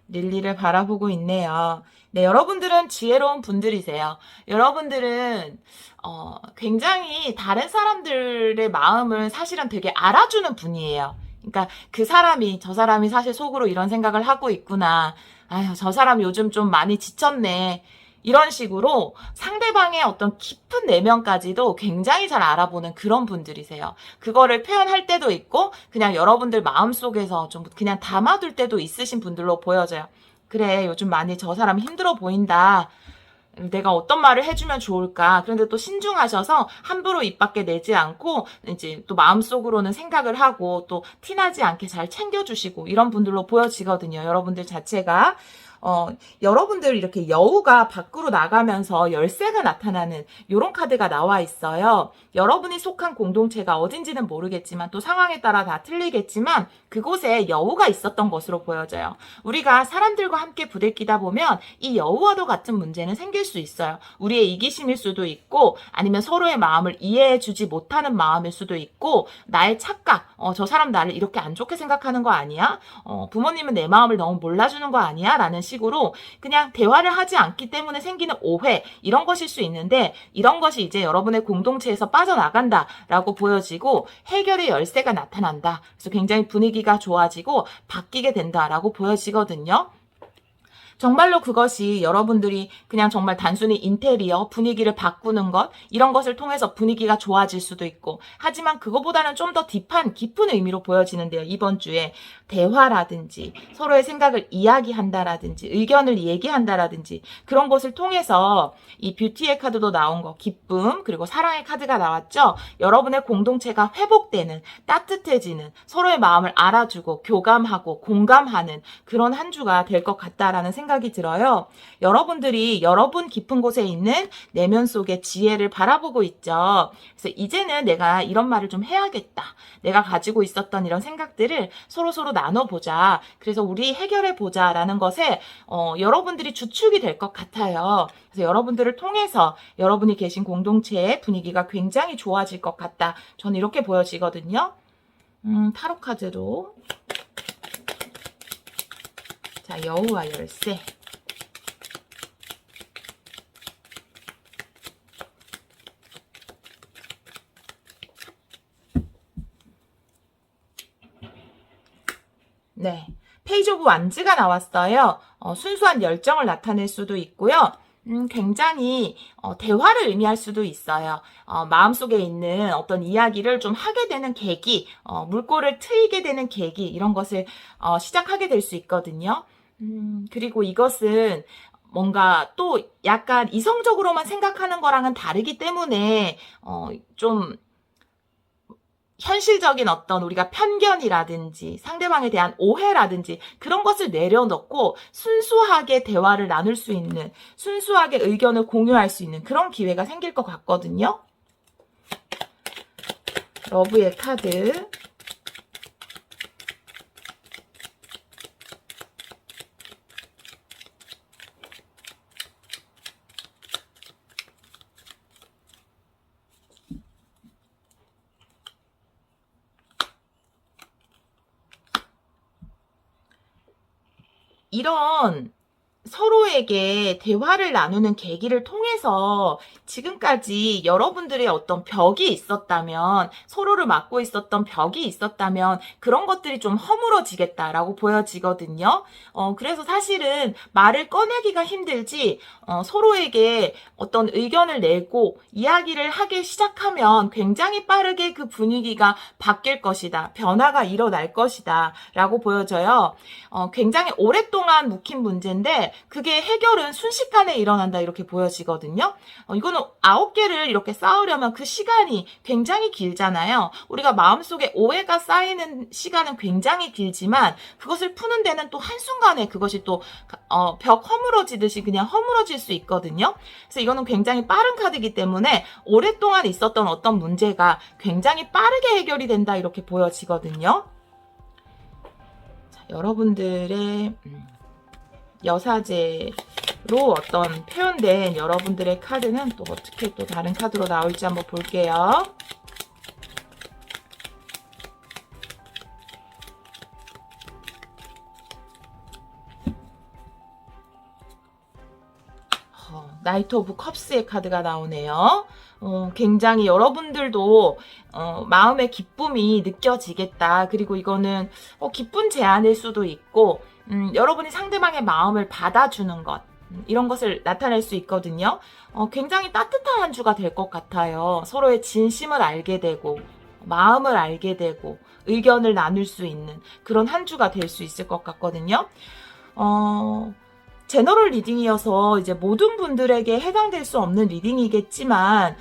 릴리를 바라보고 있네요. 네, 여러분들은 지혜로운 분들이세요. 여러분들은 굉장히 다른 사람들의 마음을 사실은 되게 알아주는 분이에요. 그러니까 저 사람이 사실 속으로 이런 생각을 하고 있구나. 아휴, 저 사람 요즘 좀 많이 지쳤네. 이런 식으로 상대방의 어떤 깊은 내면까지도 굉장히 잘 알아보는 그런 분들이세요. 그거를 표현할 때도 있고 그냥 여러분들 마음속에서 좀 그냥 담아둘 때도 있으신 분들로 보여져요. 그래, 요즘 많이 저 사람 힘들어 보인다. 내가 어떤 말을 해주면 좋을까. 그런데 또 신중하셔서 함부로 입 밖에 내지 않고 이제 또 마음속으로는 생각을 하고 또 티나지 않게 잘 챙겨주시고 이런 분들로 보여지거든요. 여러분들 자체가. 여러분들 이렇게 여우가 밖으로 나가면서 열쇠가 나타나는 이런 카드가 나와 있어요. 여러분이 속한 공동체가 어딘지는 모르겠지만 또 상황에 따라 다 틀리겠지만 그곳에 여우가 있었던 것으로 보여져요. 우리가 사람들과 함께 부대끼다 보면 이 여우와도 같은 문제는 생길 수 있어요. 우리의 이기심일 수도 있고 아니면 서로의 마음을 이해해주지 못하는 마음일 수도 있고 나의 착각, 저 사람 나를 이렇게 안 좋게 생각하는 거 아니야? 부모님은 내 마음을 너무 몰라주는 거 아니야? 라는 식으로 그냥 대화를 하지 않기 때문에 생기는 오해 이런 것일 수 있는데 이런 것이 이제 여러분의 공동체에서 빠져나간다라고 보여지고 해결의 열쇠가 나타난다. 그래서 굉장히 분위기가 좋아지고 바뀌게 된다라고 보여지거든요. 정말로 그것이 여러분들이 그냥 정말 단순히 인테리어, 분위기를 바꾸는 것, 이런 것을 통해서 분위기가 좋아질 수도 있고, 하지만 그거보다는 좀 더 딥한, 깊은 의미로 보여지는데요. 이번 주에 대화라든지, 서로의 생각을 이야기한다라든지, 의견을 얘기한다라든지, 그런 것을 통해서 이 뷰티의 카드도 나온 거, 기쁨, 그리고 사랑의 카드가 나왔죠. 여러분의 공동체가 회복되는, 따뜻해지는, 서로의 마음을 알아주고, 교감하고, 공감하는 그런 한 주가 될 것 같다라는 생각이 들어요. 여러분들이 여러분 깊은 곳에 있는 내면 속의 지혜를 바라보고 있죠. 그래서 이제는 내가 이런 말을 좀 해야겠다. 내가 가지고 있었던 이런 생각들을 서로서로 나눠보자. 그래서 우리 해결해보자라는 것에 여러분들이 주축이 될 것 같아요. 그래서 여러분들을 통해서 여러분이 계신 공동체의 분위기가 굉장히 좋아질 것 같다. 저는 이렇게 보여지거든요. 타로 카드로 자, 여우와 열쇠. 네. 페이지 오브 완즈가 나왔어요. 순수한 열정을 나타낼 수도 있고요. 굉장히 대화를 의미할 수도 있어요. 마음속에 있는 어떤 이야기를 좀 하게 되는 계기, 물꼬를 트이게 되는 계기, 이런 것을 시작하게 될 수 있거든요. 그리고 이것은 뭔가 또 약간 이성적으로만 생각하는 거랑은 다르기 때문에 좀 현실적인 어떤 우리가 편견이라든지 상대방에 대한 오해라든지 그런 것을 내려놓고 순수하게 대화를 나눌 수 있는, 순수하게 의견을 공유할 수 있는 그런 기회가 생길 것 같거든요. 러브의 카드. 이런 서로에게 대화를 나누는 계기를 통해서 지금까지 여러분들의 어떤 벽이 있었다면, 서로를 막고 있었던 벽이 있었다면 그런 것들이 좀 허물어지겠다라고 보여지거든요. 그래서 사실은 말을 꺼내기가 힘들지 서로에게 어떤 의견을 내고 이야기를 하기 시작하면 굉장히 빠르게 그 분위기가 바뀔 것이다. 변화가 일어날 것이다. 라고 보여져요. 굉장히 오랫동안 묵힌 문제인데 그게 해결은 순식간에 일어난다 이렇게 보여지거든요. 이거는 9개를 이렇게 쌓으려면 그 시간이 굉장히 길잖아요. 우리가 마음속에 오해가 쌓이는 시간은 굉장히 길지만 그것을 푸는 데는 또 한순간에 그것이 또 벽 허물어지듯이 그냥 허물어질 수 있거든요. 그래서 이거는 굉장히 빠른 카드이기 때문에 오랫동안 있었던 어떤 문제가 굉장히 빠르게 해결이 된다 이렇게 보여지거든요. 자, 여러분들의 여사제로 어떤 표현된 여러분들의 카드는 또 어떻게 또 다른 카드로 나올지 한번 볼게요. 나이트 오브 컵스의 카드가 나오네요. 굉장히 여러분들도 마음의 기쁨이 느껴지겠다. 그리고 이거는 기쁜 제안일 수도 있고 여러분이 상대방의 마음을 받아주는 것, 이런 것을 나타낼 수 있거든요. 굉장히 따뜻한 한 주가 될 것 같아요. 서로의 진심을 알게 되고 마음을 알게 되고 의견을 나눌 수 있는 그런 한 주가 될 수 있을 것 같거든요. 제너럴 리딩이어서 이제 모든 분들에게 해당될 수 없는 리딩이겠지만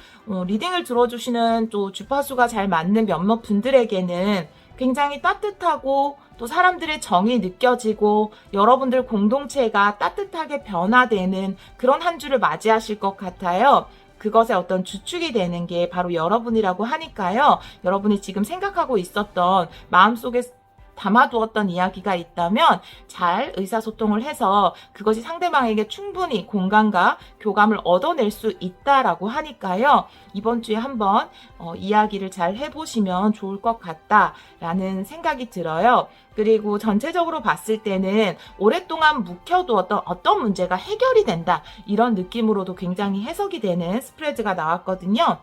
리딩을 들어주시는 또 주파수가 잘 맞는 몇몇 분들에게는 굉장히 따뜻하고 또 사람들의 정이 느껴지고 여러분들 공동체가 따뜻하게 변화되는 그런 한 주를 맞이하실 것 같아요. 그것의 어떤 주축이 되는 게 바로 여러분이라고 하니까요. 여러분이 지금 생각하고 있었던 마음속에 담아두었던 이야기가 있다면 잘 의사소통을 해서 그것이 상대방에게 충분히 공감과 교감을 얻어낼 수 있다라고 하니까요. 이번 주에 한번 이야기를 잘 해보시면 좋을 것 같다라는 생각이 들어요. 그리고 전체적으로 봤을 때는 오랫동안 묵혀두었던 어떤 문제가 해결이 된다. 이런 느낌으로도 굉장히 해석이 되는 스프레드가 나왔거든요.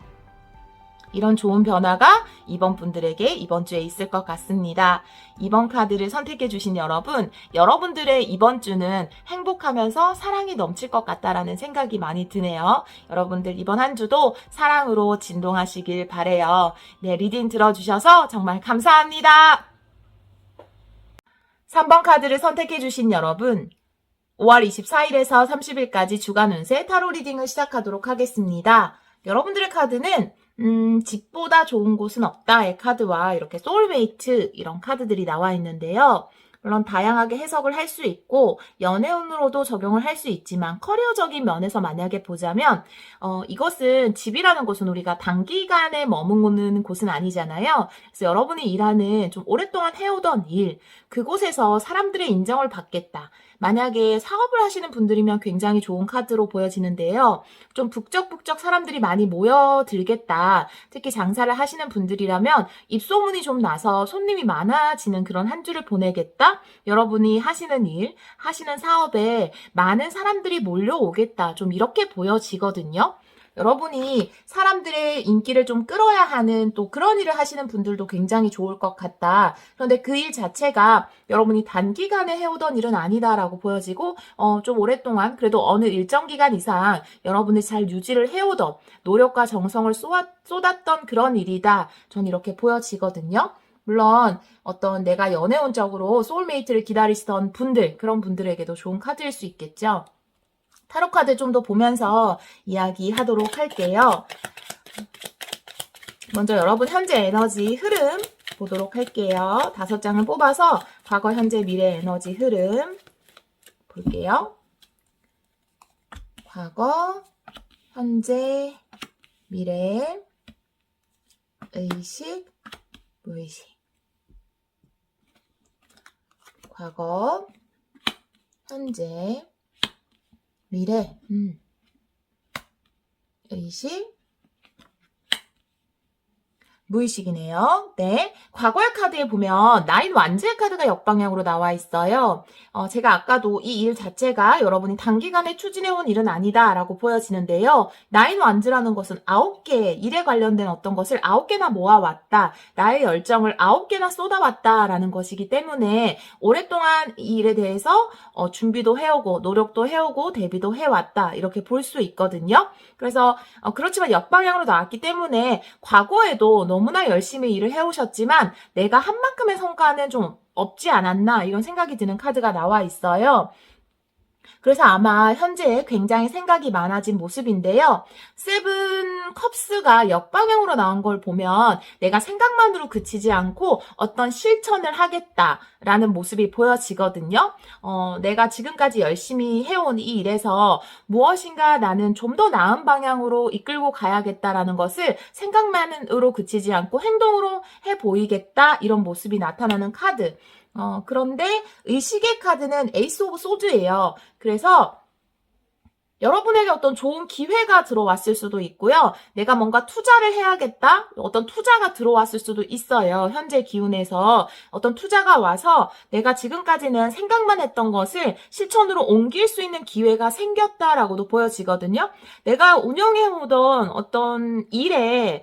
이런 좋은 변화가 이번 분들에게 이번 주에 있을 것 같습니다. 이번 카드를 선택해 주신 여러분, 여러분들의 이번 주는 행복하면서 사랑이 넘칠 것 같다라는 생각이 많이 드네요. 여러분들 이번 한 주도 사랑으로 진동하시길 바래요. 네, 리딩 들어주셔서 정말 감사합니다. 3번 카드를 선택해 주신 여러분, 5월 24일에서 30일까지 주간 운세 타로 리딩을 시작하도록 하겠습니다. 여러분들의 카드는 집보다 좋은 곳은 없다의 카드와 이렇게 소울메이트 이런 카드들이 나와 있는데요. 물론 다양하게 해석을 할 수 있고 연애운으로도 적용을 할 수 있지만 커리어적인 면에서 만약에 보자면 이것은 집이라는 곳은 우리가 단기간에 머무는 곳은 아니잖아요. 그래서 여러분이 일하는 좀 오랫동안 해오던 일, 그곳에서 사람들의 인정을 받겠다. 만약에 사업을 하시는 분들이면 굉장히 좋은 카드로 보여지는데요. 좀 북적북적 사람들이 많이 모여들겠다. 특히 장사를 하시는 분들이라면 입소문이 좀 나서 손님이 많아지는 그런 한 주를 보내겠다. 여러분이 하시는 일, 하시는 사업에 많은 사람들이 몰려오겠다. 좀 이렇게 보여지거든요. 여러분이 사람들의 인기를 좀 끌어야 하는 또 그런 일을 하시는 분들도 굉장히 좋을 것 같다. 그런데 그 일 자체가 여러분이 단기간에 해오던 일은 아니다라고 보여지고, 좀 오랫동안 그래도 어느 일정 기간 이상 여러분이 잘 유지를 해오던 노력과 정성을 쏟았던 그런 일이다. 전 이렇게 보여지거든요. 물론 어떤 내가 연애운적으로 소울메이트를 기다리시던 분들, 그런 분들에게도 좋은 카드일 수 있겠죠. 타로 카드 좀 더 보면서 이야기하도록 할게요. 먼저 여러분 현재 에너지 흐름 보도록 할게요. 5장을 뽑아서 과거, 현재, 미래 에너지 흐름 볼게요. 과거, 현재, 미래, 의식, 무의식. 과거, 현재, 미래, 의식, 무의식이네요. 네. 과거의 카드에 보면 나인 완즈의 카드가 역방향으로 나와 있어요. 제가 아까도 이 일 자체가 여러분이 단기간에 추진해온 일은 아니다라고 보여지는데요. 나인 완즈라는 것은 9개, 일에 관련된 어떤 것을 9개나 모아왔다. 나의 열정을 9개나 쏟아왔다라는 것이기 때문에 오랫동안 이 일에 대해서 준비도 해오고 노력도 해오고 대비도 해왔다. 이렇게 볼 수 있거든요. 그래서 그렇지만 역방향으로 나왔기 때문에 과거에도 너무나 열심히 일을 해오셨지만 내가 한 만큼의 성과는 좀 없지 않았나 이런 생각이 드는 카드가 나와 있어요. 그래서 아마 현재 굉장히 생각이 많아진 모습인데요. 세븐 컵스가 역방향으로 나온 걸 보면 내가 생각만으로 그치지 않고 어떤 실천을 하겠다라는 모습이 보여지거든요. 내가 지금까지 열심히 해온 이 일에서 무엇인가 나는 좀 더 나은 방향으로 이끌고 가야겠다라는 것을 생각만으로 그치지 않고 행동으로 해 보이겠다 이런 모습이 나타나는 카드. 그런데 의식의 카드는 에이스 오브 소드예요. 그래서 여러분에게 어떤 좋은 기회가 들어왔을 수도 있고요. 내가 뭔가 투자를 해야겠다. 어떤 투자가 들어왔을 수도 있어요. 현재 기운에서 어떤 투자가 와서 내가 지금까지는 생각만 했던 것을 실천으로 옮길 수 있는 기회가 생겼다라고도 보여지거든요. 내가 운영해오던 어떤 일에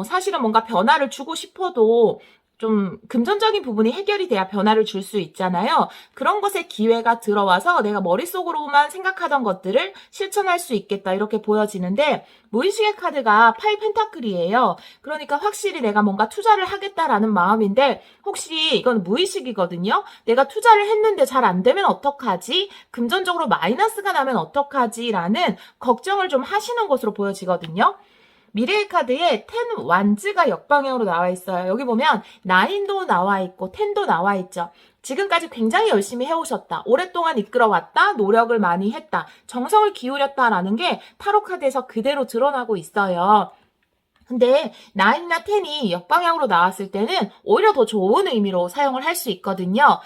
사실은 뭔가 변화를 주고 싶어도 좀 금전적인 부분이 해결이 돼야 변화를 줄 수 있잖아요. 그런 것에 기회가 들어와서 내가 머릿속으로만 생각하던 것들을 실천할 수 있겠다 이렇게 보여지는데 무의식의 카드가 8 펜타클이에요. 그러니까 확실히 내가 뭔가 투자를 하겠다라는 마음인데 혹시 이건 무의식이거든요. 내가 투자를 했는데 잘 안 되면 어떡하지? 금전적으로 마이너스가 나면 어떡하지? 라는 걱정을 좀 하시는 것으로 보여지거든요. 미래의 카드에 10 완즈가 역방향으로 나와 있어요. 여기 보면 9도 나와 있고 10도 나와 있죠. 지금까지 굉장히 열심히 해오셨다. 오랫동안 이끌어왔다. 노력을 많이 했다. 정성을 기울였다라는 게 타로 카드에서 그대로 드러나고 있어요. 근데 9이나 10이 역방향으로 나왔을 때는 오히려 더 좋은 의미로 사용을 할 수 있거든요.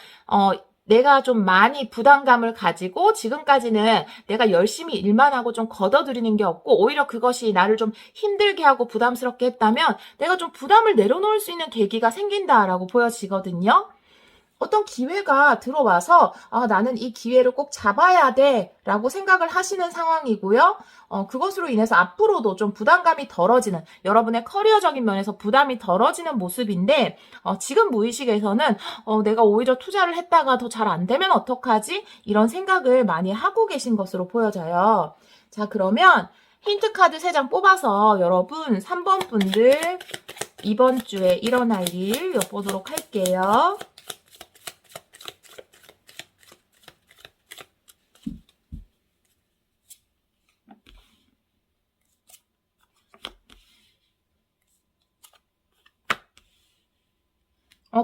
내가 좀 많이 부담감을 가지고 지금까지는 내가 열심히 일만 하고 좀 걷어들이는 게 없고 오히려 그것이 나를 좀 힘들게 하고 부담스럽게 했다면 내가 좀 부담을 내려놓을 수 있는 계기가 생긴다라고 보여지거든요. 어떤 기회가 들어와서 나는 이 기회를 꼭 잡아야 돼 라고 생각을 하시는 상황이고요. 그것으로 인해서 앞으로도 좀 부담감이 덜어지는 여러분의 커리어적인 면에서 부담이 덜어지는 모습인데 지금 무의식에서는 내가 오히려 투자를 했다가 더 잘 안 되면 어떡하지? 이런 생각을 많이 하고 계신 것으로 보여져요. 자, 그러면 힌트 카드 3장 뽑아서 여러분 3번 분들 이번 주에 일어날 일 엿보도록 할게요.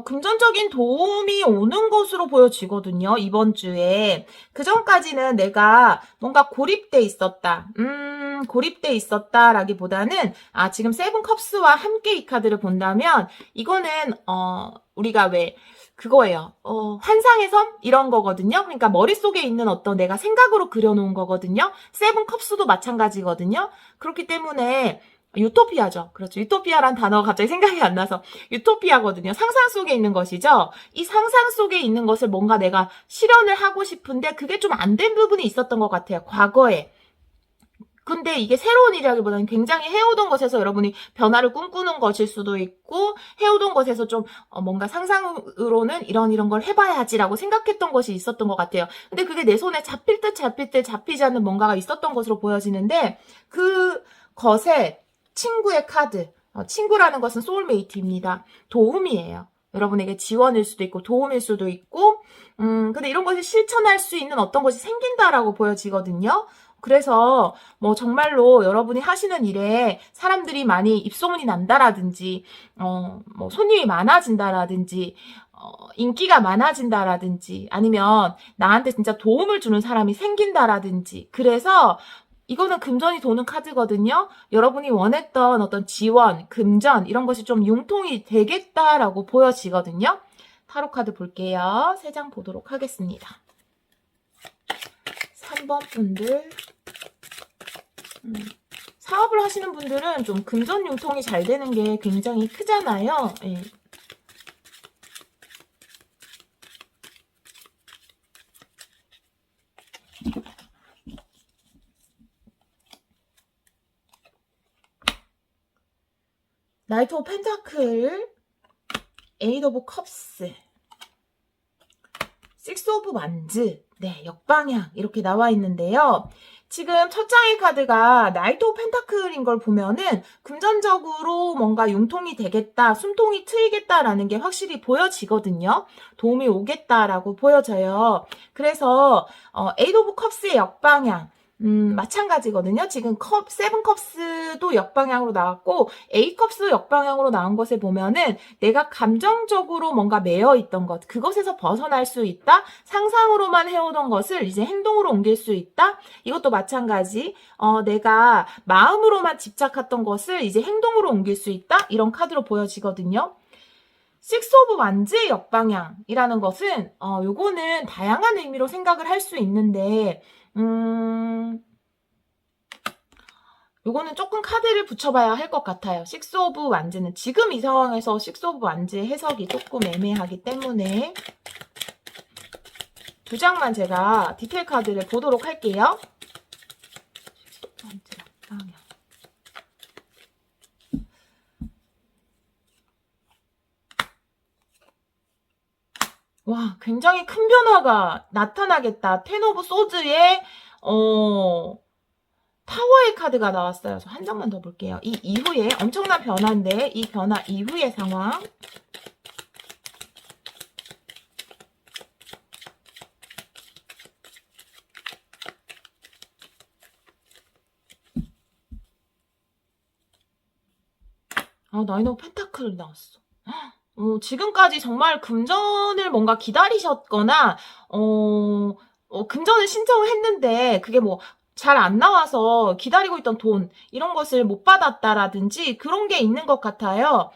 금전적인 도움이 오는 것으로 보여지거든요, 이번 주에. 그 전까지는 내가 뭔가 고립돼 있었다. 고립돼 있었다라기보다는, 지금 세븐 컵스와 함께 이 카드를 본다면, 이거는, 우리가 그거예요. 환상의 섬? 이런 거거든요. 그러니까 머릿속에 있는 어떤 내가 생각으로 그려놓은 거거든요. 세븐 컵스도 마찬가지거든요. 그렇기 때문에, 유토피아죠. 그렇죠. 유토피아란 단어가 갑자기 생각이 안 나서 유토피아거든요. 상상 속에 있는 것이죠. 이 상상 속에 있는 것을 뭔가 내가 실현을 하고 싶은데 그게 좀 안 된 부분이 있었던 것 같아요. 과거에. 근데 이게 새로운 일이라기보다는 굉장히 해오던 것에서 여러분이 변화를 꿈꾸는 것일 수도 있고, 해오던 것에서 좀 뭔가 상상으로는 이런 걸 해봐야지라고 생각했던 것이 있었던 것 같아요. 근데 그게 내 손에 잡힐 듯 잡히지 않는 뭔가가 있었던 것으로 보여지는데, 그 것에 친구의 카드, 친구라는 것은 소울메이트입니다. 도움이에요. 여러분에게 지원일 수도 있고 도움일 수도 있고, 근데 이런 것을 실천할 수 있는 어떤 것이 생긴다라고 보여지거든요. 그래서 뭐 정말로 여러분이 하시는 일에 사람들이 많이 입소문이 난다라든지, 뭐 손님이 많아진다라든지, 인기가 많아진다라든지, 아니면 나한테 진짜 도움을 주는 사람이 생긴다라든지, 그래서 이거는 금전이 도는 카드거든요. 여러분이 원했던 어떤 지원, 금전 이런 것이 좀 융통이 되겠다라고 보여지거든요. 타로 카드 볼게요. 3장 보도록 하겠습니다. 3번 분들, 사업을 하시는 분들은 좀 금전 융통이 잘 되는 게 굉장히 크잖아요. 예. 나이트 오브 펜타클, 에이드 오브 컵스, 식스 오브 완즈, 네, 역방향 이렇게 나와 있는데요. 지금 첫 장의 카드가 나이트 오브 펜타클인 걸 보면은 금전적으로 뭔가 융통이 되겠다, 숨통이 트이겠다라는 게 확실히 보여지거든요. 도움이 오겠다라고 보여져요. 그래서 에이드 오브 컵스의 역방향, 마찬가지거든요. 지금 세븐 컵스도 역방향으로 나왔고, 에이 컵스도 역방향으로 나온 것을 보면은 내가 감정적으로 뭔가 매여 있던 것, 그것에서 벗어날 수 있다? 상상으로만 해오던 것을 이제 행동으로 옮길 수 있다? 이것도 마찬가지. 내가 마음으로만 집착했던 것을 이제 행동으로 옮길 수 있다? 이런 카드로 보여지거든요. 식스 오브 완즈의 역방향이라는 것은, 요거는 다양한 의미로 생각을 할 수 있는데, 요거는 조금 카드를 붙여봐야 할 것 같아요. 식스 오브 완즈는 지금 이 상황에서 식스 오브 완즈의 해석이 조금 애매하기 때문에 2장만 제가 디테일 카드를 보도록 할게요. 식스 오브 완즈 역방향. 와, 굉장히 큰 변화가 나타나겠다. 텐 오브 소드의 타워의 카드가 나왔어요. 저 한 장만 더 볼게요. 이 이후에 엄청난 변화인데 이 변화 이후의 상황. 나인 오브 펜타클 나왔어. 지금까지 정말 금전을 뭔가 기다리셨거나, 금전을 신청을 했는데, 그게 뭐, 잘 안 나와서 기다리고 있던 돈, 이런 것을 못 받았다라든지, 그런 게 있는 것 같아요.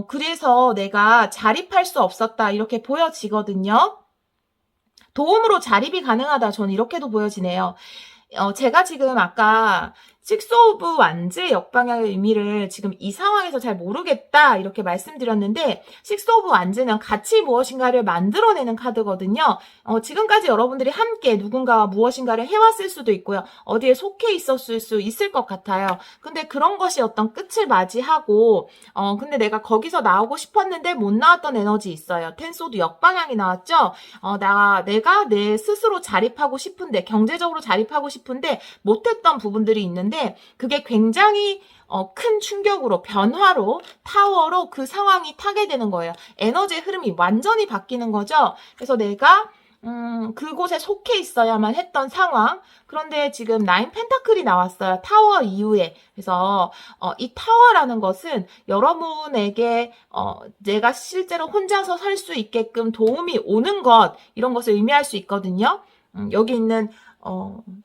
그래서 내가 자립할 수 없었다, 이렇게 보여지거든요. 도움으로 자립이 가능하다, 저는 이렇게도 보여지네요. 제가 지금 아까 식스 오브 완즈의 역방향의 의미를 지금 이 상황에서 잘 모르겠다 이렇게 말씀드렸는데, 식스 오브 완즈는 같이 무엇인가를 만들어내는 카드거든요. 지금까지 여러분들이 함께 누군가와 무엇인가를 해왔을 수도 있고요. 어디에 속해 있었을 수 있을 것 같아요. 근데 그런 것이 어떤 끝을 맞이하고, 근데 내가 거기서 나오고 싶었는데 못 나왔던 에너지 있어요. 텐소드 역방향이 나왔죠? 내가 내 스스로 자립하고 싶은데, 경제적으로 자립하고 싶은데 못했던 부분들이 있는데, 그게 굉장히 큰 충격으로, 변화로, 타워로 그 상황이 타게 되는 거예요. 에너지의 흐름이 완전히 바뀌는 거죠. 그래서 내가 그곳에 속해 있어야만 했던 상황. 그런데 지금 나인 펜타클이 나왔어요. 타워 이후에. 그래서 이 타워라는 것은 여러분에게 내가 실제로 혼자서 살 수 있게끔 도움이 오는 것, 이런 것을 의미할 수 있거든요. 여기 있는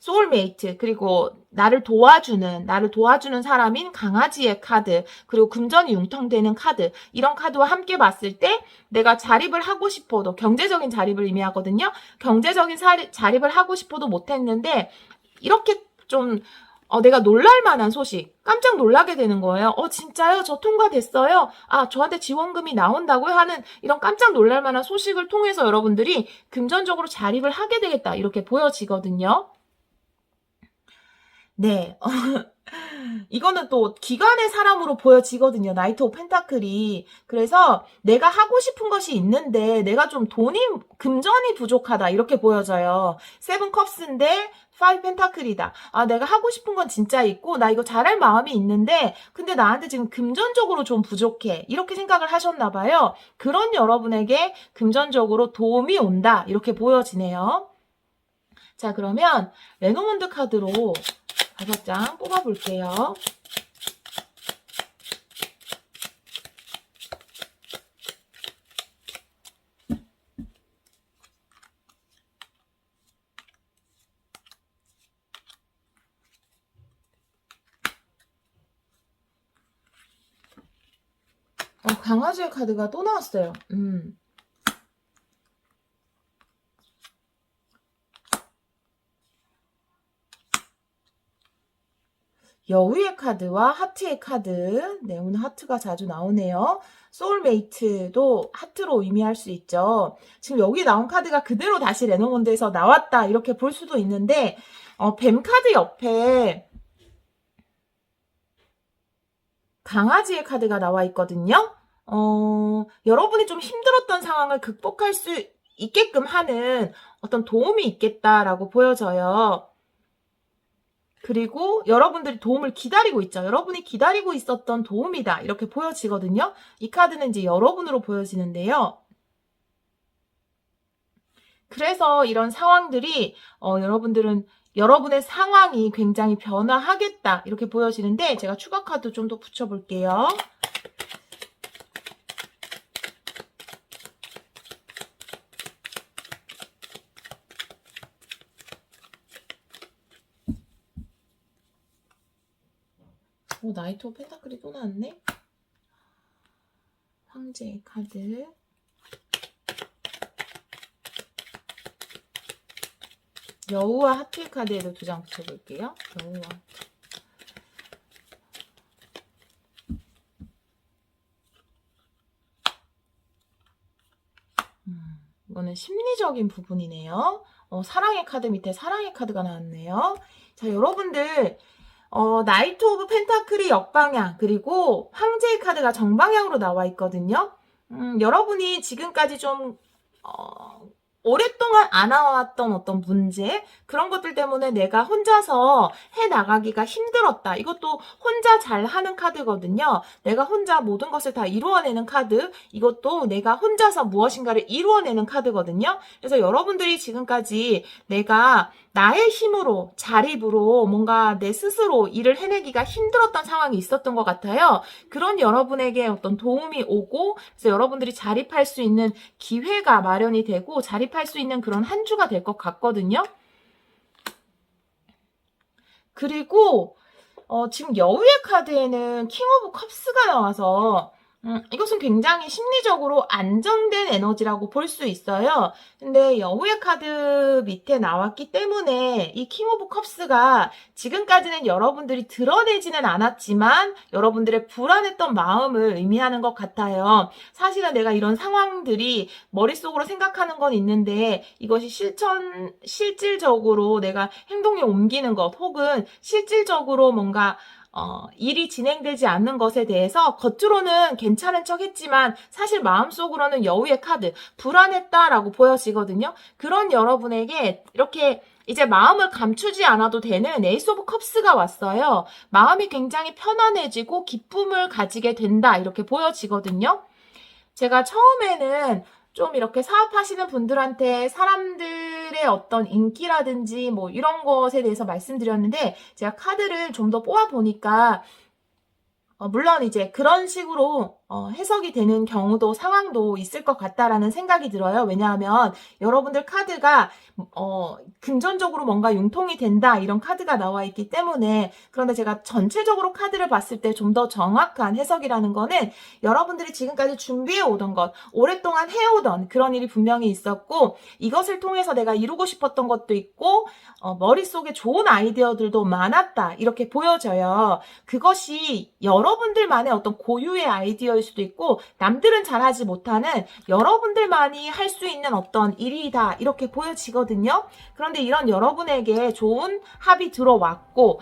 소울메이트, 그리고 나를 도와주는 사람인 강아지의 카드, 그리고 금전이 융통되는 카드, 이런 카드와 함께 봤을 때 내가 자립을 하고 싶어도, 경제적인 자립을 의미하거든요. 경제적인 자립을 하고 싶어도 못했는데, 이렇게 좀 내가 놀랄 만한 소식, 깜짝 놀라게 되는 거예요. 진짜요? 저 통과됐어요? 저한테 지원금이 나온다고요? 하는 이런 깜짝 놀랄 만한 소식을 통해서 여러분들이 금전적으로 자립을 하게 되겠다, 이렇게 보여지거든요. 네. 이거는 또 기관의 사람으로 보여지거든요. 나이트 오브 펜타클이. 그래서 내가 하고 싶은 것이 있는데 내가 좀 금전이 부족하다 이렇게 보여져요. 세븐 컵스인데 파이브 펜타클이다. 아, 내가 하고 싶은 건 진짜 있고 나 이거 잘할 마음이 있는데 근데 나한테 지금 금전적으로 좀 부족해. 이렇게 생각을 하셨나 봐요. 그런 여러분에게 금전적으로 도움이 온다. 이렇게 보여지네요. 자, 그러면 레노몬드 카드로 5장 뽑아볼게요. 강아지의 카드가 또 나왔어요. 여우의 카드와 하트의 카드. 네, 오늘 하트가 자주 나오네요. 소울메이트도 하트로 의미할 수 있죠. 지금 여기 나온 카드가 그대로 다시 레노몬드에서 나왔다 이렇게 볼 수도 있는데 뱀 카드 옆에 강아지의 카드가 나와 있거든요. 여러분이 좀 힘들었던 상황을 극복할 수 있게끔 하는 어떤 도움이 있겠다라고 보여져요. 그리고 여러분들이 도움을 기다리고 있죠. 여러분이 기다리고 있었던 도움이다. 이렇게 보여지거든요. 이 카드는 이제 여러분으로 보여지는데요. 그래서 이런 상황들이 여러분들은 여러분의 상황이 굉장히 변화하겠다. 이렇게 보여지는데 제가 추가 카드 좀 더 붙여볼게요. 나이트 오브 펜타클이 또 나왔네. 황제의 카드. 여우와 하트의 카드에도 2장 붙여볼게요. 여우와 하트. 이거는 심리적인 부분이네요. 사랑의 카드 밑에 사랑의 카드가 나왔네요. 자, 여러분들 나이트 오브 펜타클이 역방향 그리고 황제의 카드가 정방향으로 나와 있거든요. 여러분이 지금까지 좀 오랫동안 안아왔던 어떤 문제 그런 것들 때문에 내가 혼자서 해나가기가 힘들었다. 이것도 혼자 잘하는 카드거든요. 내가 혼자 모든 것을 다 이루어내는 카드. 이것도 내가 혼자서 무엇인가를 이루어내는 카드거든요. 그래서 여러분들이 지금까지 내가 나의 힘으로 자립으로 뭔가 내 스스로 일을 해내기가 힘들었던 상황이 있었던 것 같아요. 그런 여러분에게 어떤 도움이 오고 그래서 여러분들이 자립할 수 있는 기회가 마련이 되고 자립할 수 있는 그런 한 주가 될 것 같거든요. 그리고 지금 여우의 카드에는 킹 오브 컵스가 나와서 이것은 굉장히 심리적으로 안정된 에너지라고 볼 수 있어요. 근데 여우의 카드 밑에 나왔기 때문에 이 킹 오브 컵스가 지금까지는 여러분들이 드러내지는 않았지만 여러분들의 불안했던 마음을 의미하는 것 같아요. 사실은 내가 이런 상황들이 머릿속으로 생각하는 건 있는데 이것이 실질적으로 내가 행동에 옮기는 것 혹은 실질적으로 뭔가 일이 진행되지 않는 것에 대해서 겉으로는 괜찮은 척 했지만 사실 마음속으로는 여우의 카드, 불안했다라고 보여지거든요. 그런 여러분에게 이렇게 이제 마음을 감추지 않아도 되는 에이스 오브 컵스가 왔어요. 마음이 굉장히 편안해지고 기쁨을 가지게 된다 이렇게 보여지거든요. 제가 처음에는 좀 이렇게 사업하시는 분들한테 사람들의 어떤 인기라든지 뭐 이런 것에 대해서 말씀드렸는데 제가 카드를 좀 더 뽑아보니까 물론 이제 그런 식으로 해석이 되는 경우도 상황도 있을 것 같다라는 생각이 들어요. 왜냐하면 여러분들 카드가 금전적으로 뭔가 융통이 된다 이런 카드가 나와 있기 때문에 그런데 제가 전체적으로 카드를 봤을 때 좀 더 정확한 해석이라는 거는 여러분들이 지금까지 준비해 오던 것 오랫동안 해오던 그런 일이 분명히 있었고 이것을 통해서 내가 이루고 싶었던 것도 있고 머릿속에 좋은 아이디어들도 많았다 이렇게 보여져요. 그것이 여러분들만의 어떤 고유의 아이디어일 보일 수도 있고 남들은 잘하지 못하는 여러분들만이 할 수 있는 어떤 일이다 이렇게 보여지거든요. 그런데 이런 여러분에게 좋은 합이 들어왔고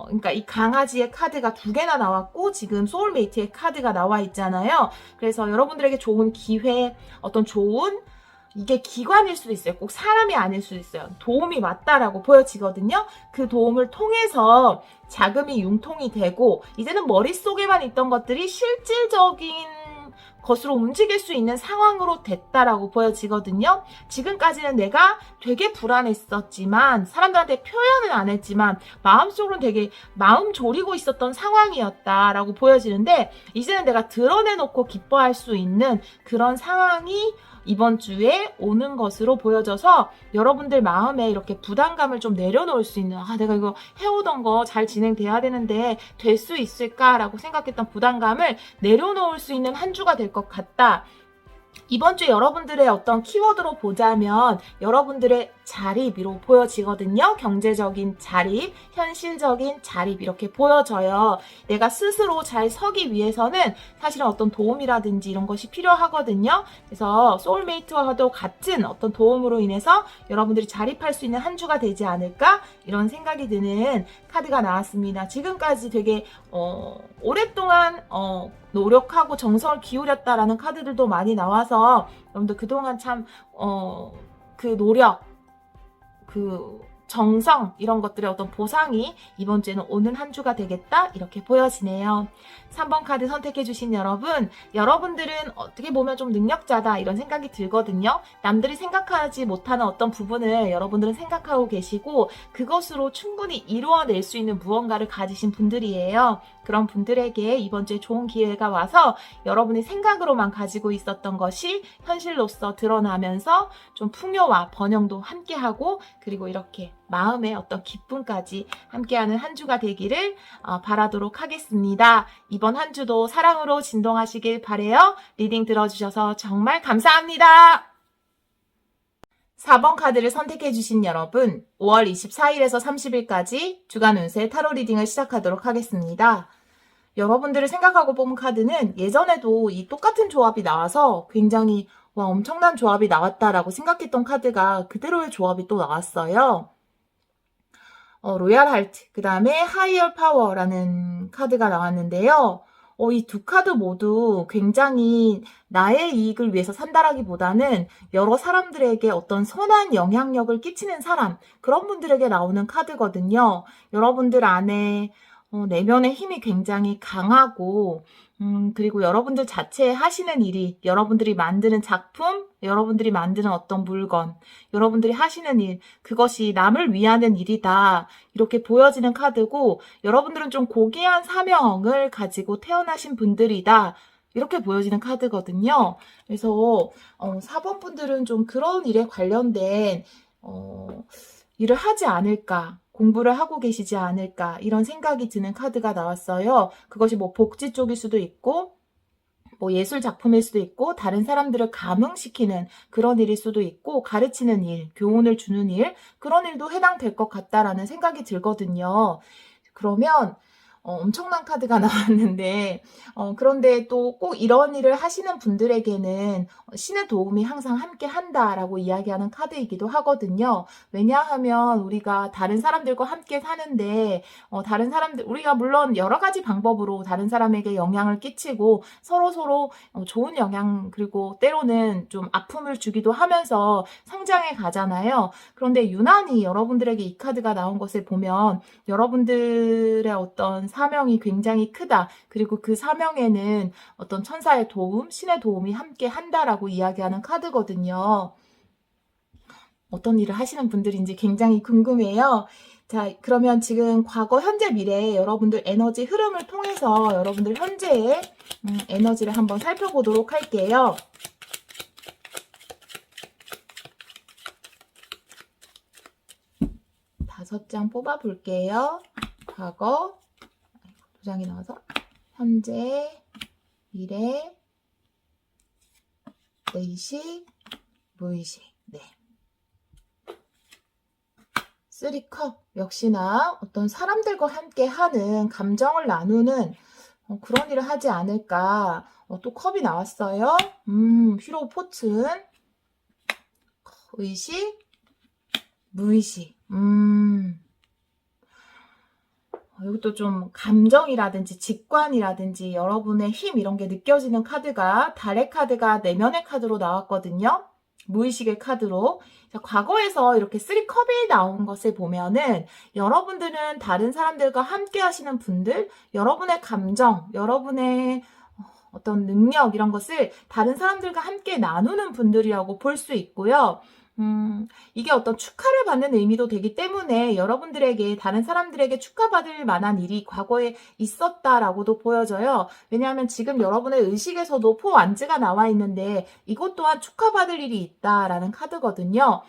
그러니까 이 강아지의 카드가 2개나 나왔고 지금 소울메이트의 카드가 나와 있잖아요. 그래서 여러분들에게 좋은 기회, 어떤 좋은 이게 기관일 수도 있어요. 꼭 사람이 아닐 수도 있어요. 도움이 왔다라고 보여지거든요. 그 도움을 통해서 자금이 융통이 되고 이제는 머릿속에만 있던 것들이 실질적인 것으로 움직일 수 있는 상황으로 됐다라고 보여지거든요. 지금까지는 내가 되게 불안했었지만 사람들한테 표현은 안 했지만 마음속으로는 되게 마음 졸이고 있었던 상황이었다라고 보여지는데 이제는 내가 드러내놓고 기뻐할 수 있는 그런 상황이 이번 주에 오는 것으로 보여져서 여러분들 마음에 이렇게 부담감을 좀 내려놓을 수 있는 내가 이거 해오던 거 잘 진행돼야 되는데 될 수 있을까라고 생각했던 부담감을 내려놓을 수 있는 한 주가 될 것 같다. 이번 주 여러분들의 어떤 키워드로 보자면 여러분들의 자립으로 보여지거든요. 경제적인 자립, 현실적인 자립 이렇게 보여져요. 내가 스스로 잘 서기 위해서는 사실은 어떤 도움이라든지 이런 것이 필요하거든요. 그래서 소울메이트와도 같은 어떤 도움으로 인해서 여러분들이 자립할 수 있는 한 주가 되지 않을까 이런 생각이 드는 카드가 나왔습니다. 지금까지 되게 오랫동안 노력하고 정성을 기울였다라는 카드들도 많이 나와서 여러분들 그동안 참 그 노력, 그 정성 이런 것들의 어떤 보상이 이번 주에는 오는 한 주가 되겠다 이렇게 보여지네요. 3번 카드 선택해 주신 여러분, 여러분들은 어떻게 보면 좀 능력자다 이런 생각이 들거든요. 남들이 생각하지 못하는 어떤 부분을 여러분들은 생각하고 계시고 그것으로 충분히 이루어낼 수 있는 무언가를 가지신 분들이에요. 그런 분들에게 이번 주에 좋은 기회가 와서 여러분이 생각으로만 가지고 있었던 것이 현실로서 드러나면서 좀 풍요와 번영도 함께하고 그리고 이렇게 마음의 어떤 기쁨까지 함께하는 한 주가 되기를 바라도록 하겠습니다. 이번 한 주도 사랑으로 진동하시길 바라요. 리딩 들어주셔서 정말 감사합니다. 4번 카드를 선택해 주신 여러분, 5월 24일에서 30일까지 주간 운세 타로 리딩을 시작하도록 하겠습니다. 여러분들을 생각하고 뽑은 카드는 예전에도 이 똑같은 조합이 나와서 굉장히 엄청난 조합이 나왔다라고 생각했던 카드가 그대로의 조합이 또 나왔어요. 로얄 하트, 그 다음에 하이어 파워라는 카드가 나왔는데요. 이 두 카드 모두 굉장히 나의 이익을 위해서 산다라기보다는 여러 사람들에게 어떤 선한 영향력을 끼치는 사람, 그런 분들에게 나오는 카드거든요. 여러분들 안에 내면의 힘이 굉장히 강하고 그리고 여러분들 자체 하시는 일이 여러분들이 만드는 작품, 여러분들이 만드는 어떤 물건, 여러분들이 하시는 일, 그것이 남을 위하는 일이다. 이렇게 보여지는 카드고 여러분들은 좀 고귀한 사명을 가지고 태어나신 분들이다. 이렇게 보여지는 카드거든요. 그래서 4번 분들은 좀 그런 일에 관련된 일을 하지 않을까. 공부를 하고 계시지 않을까 이런 생각이 드는 카드가 나왔어요. 그것이 복지 쪽일 수도 있고 예술 작품일 수도 있고 다른 사람들을 감흥시키는 그런 일일 수도 있고 가르치는 일, 교훈을 주는 일 그런 일도 해당될 것 같다라는 생각이 들거든요. 그러면 엄청난 카드가 나왔는데 그런데 또 꼭 이런 일을 하시는 분들에게는 신의 도움이 항상 함께 한다라고 이야기하는 카드이기도 하거든요. 왜냐하면 우리가 다른 사람들과 함께 사는데 다른 사람들 우리가 물론 여러 가지 방법으로 다른 사람에게 영향을 끼치고 서로 좋은 영향 그리고 때로는 좀 아픔을 주기도 하면서 성장해 가잖아요. 그런데 유난히 여러분들에게 이 카드가 나온 것을 보면 여러분들의 어떤 사명이 굉장히 크다. 그리고 그 사명에는 어떤 천사의 도움, 신의 도움이 함께 한다라고 이야기하는 카드거든요. 어떤 일을 하시는 분들인지 굉장히 궁금해요. 자, 그러면 지금 과거, 현재, 미래 여러분들 에너지 흐름을 통해서 여러분들 현재의 에너지를 한번 살펴보도록 할게요. 다섯 장 뽑아 볼게요. 과거, 도장이 나와서 현재, 미래, 의식, 무의식. 네. 3컵 역시나 어떤 사람들과 함께 하는 감정을 나누는 그런 일을 하지 않을까. 또 컵이 나왔어요. 히로우 포튼. 의식, 무의식. 이것도 좀 감정이라든지 직관이라든지 여러분의 힘 이런 게 느껴지는 카드가 달의 카드가 내면의 카드로 나왔거든요. 무의식의 카드로. 자, 과거에서 이렇게 3컵이 나온 것을 보면은 여러분들은 다른 사람들과 함께 하시는 분들, 여러분의 감정, 여러분의 어떤 능력 이런 것을 다른 사람들과 함께 나누는 분들이라고 볼 수 있고요. 이게 어떤 축하를 받는 의미도 되기 때문에 여러분들에게 다른 사람들에게 축하받을 만한 일이 과거에 있었다라고도 보여져요. 왜냐하면 지금 여러분의 의식에서도 포완즈가 나와 있는데 이것 또한 축하받을 일이 있다라는 카드거든요.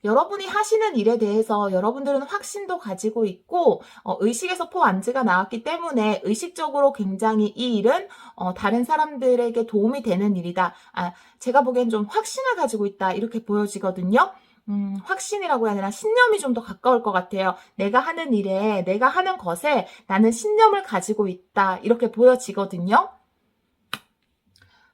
여러분이 하시는 일에 대해서 여러분들은 확신도 가지고 있고 의식에서 포완즈가 나왔기 때문에 의식적으로 굉장히 이 일은 다른 사람들에게 도움이 되는 일이다. 제가 보기엔 좀 확신을 가지고 있다 이렇게 보여지거든요. 확신이라고 해야 되나 신념이 좀 더 가까울 것 같아요. 내가 하는 일에 내가 하는 것에 나는 신념을 가지고 있다 이렇게 보여지거든요.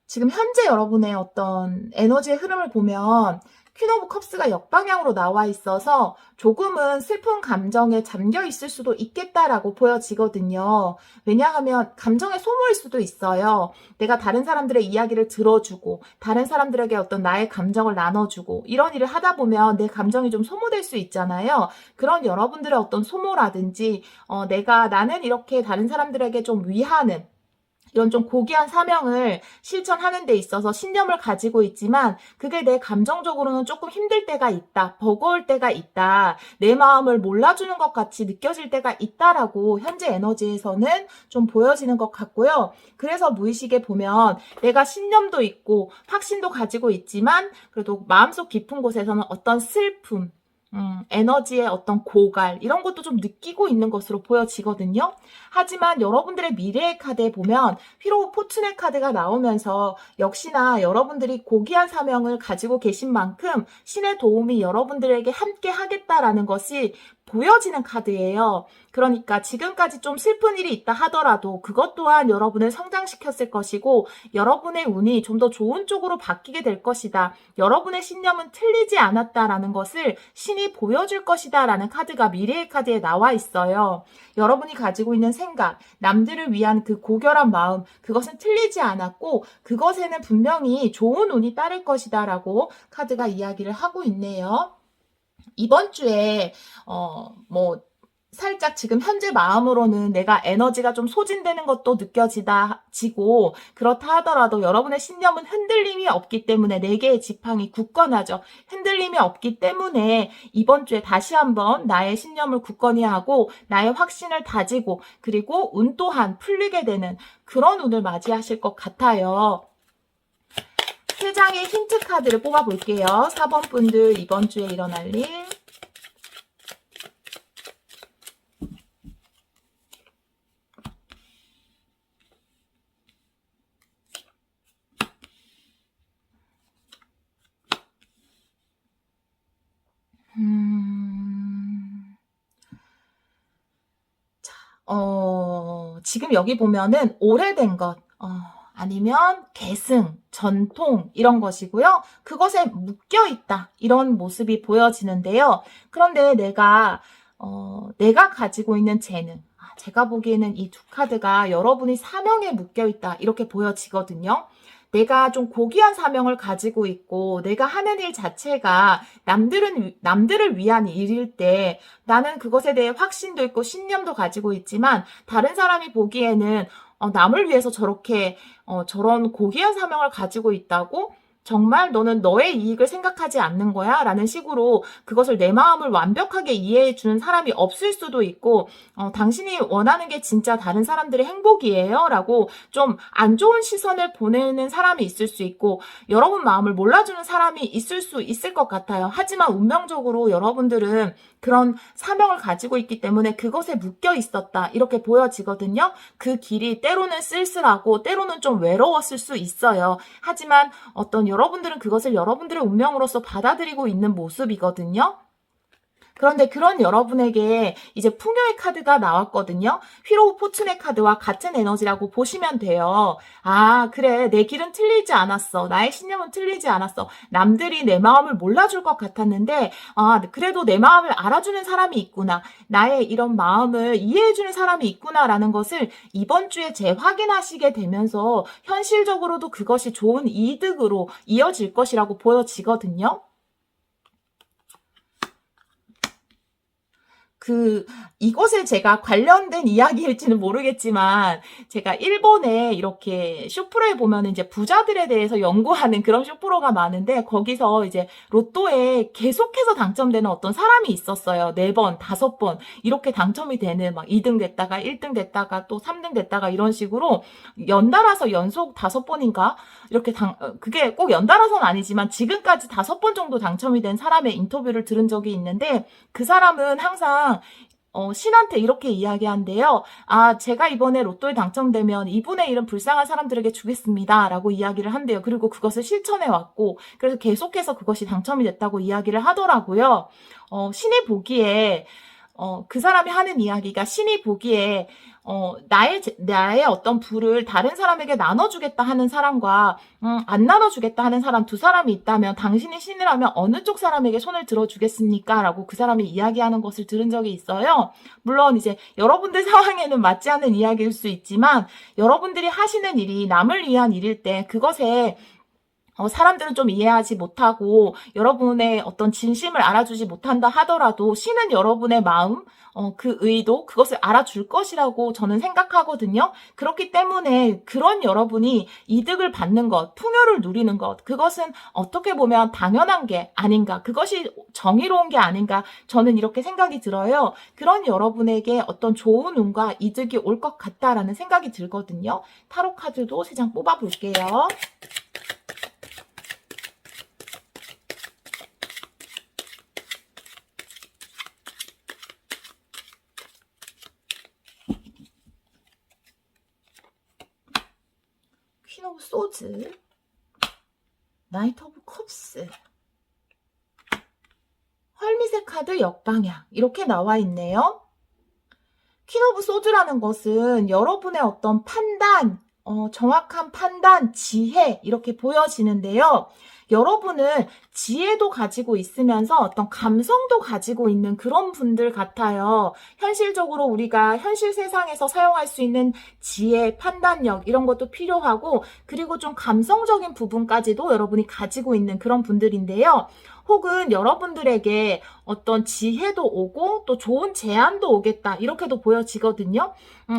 지금 현재 여러분의 어떤 에너지의 흐름을 보면 퀸 오브 컵스가 역방향으로 나와 있어서 조금은 슬픈 감정에 잠겨 있을 수도 있겠다라고 보여지거든요. 왜냐하면 감정의 소모일 수도 있어요. 내가 다른 사람들의 이야기를 들어주고 다른 사람들에게 어떤 나의 감정을 나눠주고 이런 일을 하다 보면 내 감정이 좀 소모될 수 있잖아요. 그런 여러분들의 어떤 소모라든지 나는 이렇게 다른 사람들에게 좀 위하는 이런 좀 고귀한 사명을 실천하는 데 있어서 신념을 가지고 있지만 그게 내 감정적으로는 조금 힘들 때가 있다. 버거울 때가 있다. 내 마음을 몰라주는 것 같이 느껴질 때가 있다라고 현재 에너지에서는 좀 보여지는 것 같고요. 그래서 무의식에 보면 내가 신념도 있고 확신도 가지고 있지만 그래도 마음속 깊은 곳에서는 어떤 슬픔, 에너지의 어떤 고갈 이런 것도 좀 느끼고 있는 것으로 보여지거든요. 하지만 여러분들의 미래의 카드에 보면 휘로우 포춘의 카드가 나오면서 역시나 여러분들이 고귀한 사명을 가지고 계신 만큼 신의 도움이 여러분들에게 함께 하겠다라는 것이 보여지는 카드예요. 그러니까 지금까지 좀 슬픈 일이 있다 하더라도 그것 또한 여러분을 성장시켰을 것이고 여러분의 운이 좀 더 좋은 쪽으로 바뀌게 될 것이다. 여러분의 신념은 틀리지 않았다라는 것을 신이 보여줄 것이다 라는 카드가 미래의 카드에 나와 있어요. 여러분이 가지고 있는 생각, 남들을 위한 그 고결한 마음, 그것은 틀리지 않았고 그것에는 분명히 좋은 운이 따를 것이다 라고 카드가 이야기를 하고 있네요. 이번 주에 살짝 지금 현재 마음으로는 내가 에너지가 좀 소진되는 것도 느껴지고 그렇다 하더라도 여러분의 신념은 흔들림이 없기 때문에 4개의 지팡이 굳건하죠. 흔들림이 없기 때문에 이번 주에 다시 한번 나의 신념을 굳건히 하고 나의 확신을 다지고 그리고 운 또한 풀리게 되는 그런 운을 맞이하실 것 같아요. 3장의 힌트 카드를 뽑아볼게요. 4번 분들 이번 주에 일어날 일. 지금 여기 보면은 오래된 것, 아니면 계승, 전통 이런 것이고요. 그것에 묶여있다 이런 모습이 보여지는데요. 그런데 내가 가지고 있는 재능, 제가 보기에는 이 두 카드가 여러분이 사명에 묶여있다 이렇게 보여지거든요. 내가 좀 고귀한 사명을 가지고 있고 내가 하는 일 자체가 남들을 위한 일일 때 나는 그것에 대해 확신도 있고 신념도 가지고 있지만 다른 사람이 보기에는 남을 위해서 저렇게 저런 고귀한 사명을 가지고 있다고? 정말 너는 너의 이익을 생각하지 않는 거야? 라는 식으로 그것을 내 마음을 완벽하게 이해해 주는 사람이 없을 수도 있고 당신이 원하는 게 진짜 다른 사람들의 행복이에요? 라고 좀 안 좋은 시선을 보내는 사람이 있을 수 있고 여러분 마음을 몰라주는 사람이 있을 수 있을 것 같아요. 하지만 운명적으로 여러분들은 그런 사명을 가지고 있기 때문에 그것에 묶여 있었다 이렇게 보여지거든요. 그 길이 때로는 쓸쓸하고 때로는 좀 외로웠을 수 있어요. 하지만 여러분들은 그것을 여러분들의 운명으로서 받아들이고 있는 모습이거든요. 그런데 그런 여러분에게 이제 풍요의 카드가 나왔거든요. 휘로 오브 포춘의 카드와 같은 에너지라고 보시면 돼요. 아, 그래. 내 길은 틀리지 않았어. 나의 신념은 틀리지 않았어. 남들이 내 마음을 몰라줄 것 같았는데, 아, 그래도 내 마음을 알아주는 사람이 있구나. 나의 이런 마음을 이해해주는 사람이 있구나라는 것을 이번 주에 재확인하시게 되면서 현실적으로도 그것이 좋은 이득으로 이어질 것이라고 보여지거든요. 이것에 제가 관련된 이야기일지는 모르겠지만, 제가 일본에 이렇게 쇼프로에 보면 이제 부자들에 대해서 연구하는 그런 쇼프로가 많은데, 거기서 이제 로또에 계속해서 당첨되는 어떤 사람이 있었어요. 4번, 5번, 이렇게 당첨이 되는, 막 2등 됐다가 1등 됐다가 또 3등 됐다가 이런 식으로 연달아서 연속 5번인가? 이렇게 그게 꼭 연달아서는 아니지만 지금까지 5번 정도 당첨이 된 사람의 인터뷰를 들은 적이 있는데, 그 사람은 항상 신한테 이렇게 이야기한대요. 아, 제가 이번에 로또에 당첨되면 이분의 일은 불쌍한 사람들에게 주겠습니다. 라고 이야기를 한대요. 그리고 그것을 실천해 왔고, 그래서 계속해서 그것이 당첨이 됐다고 이야기를 하더라고요. 신이 보기에, 그 사람이 하는 이야기가 신이 보기에, 나의 어떤 부를 다른 사람에게 나눠주겠다 하는 사람과, 안 나눠주겠다 하는 사람 2사람이 있다면 당신이 신이라면 어느 쪽 사람에게 손을 들어주겠습니까? 라고 그 사람이 이야기하는 것을 들은 적이 있어요. 물론 이제 여러분들 상황에는 맞지 않는 이야기일 수 있지만 여러분들이 하시는 일이 남을 위한 일일 때 그것에 사람들은 좀 이해하지 못하고 여러분의 어떤 진심을 알아주지 못한다 하더라도 신은 여러분의 마음, 그 의도, 그것을 알아줄 것이라고 저는 생각하거든요. 그렇기 때문에 그런 여러분이 이득을 받는 것, 풍요를 누리는 것, 그것은 어떻게 보면 당연한 게 아닌가, 그것이 정의로운 게 아닌가, 저는 이렇게 생각이 들어요. 그런 여러분에게 어떤 좋은 운과 이득이 올 것 같다라는 생각이 들거든요. 타로 카드도 3장 뽑아볼게요. 퀸 오브 소즈, 나이트 오브 컵스, 헐밋의 카드 역방향 이렇게 나와 있네요. 퀸 오브 소즈라는 것은 여러분의 어떤 판단, 정확한 판단, 지혜 이렇게 보여지는데요. 여러분은 지혜도 가지고 있으면서 어떤 감성도 가지고 있는 그런 분들 같아요. 현실적으로 우리가 현실 세상에서 사용할 수 있는 지혜, 판단력 이런 것도 필요하고 그리고 좀 감성적인 부분까지도 여러분이 가지고 있는 그런 분들인데요. 혹은 여러분들에게 어떤 지혜도 오고 또 좋은 제안도 오겠다 이렇게도 보여지거든요.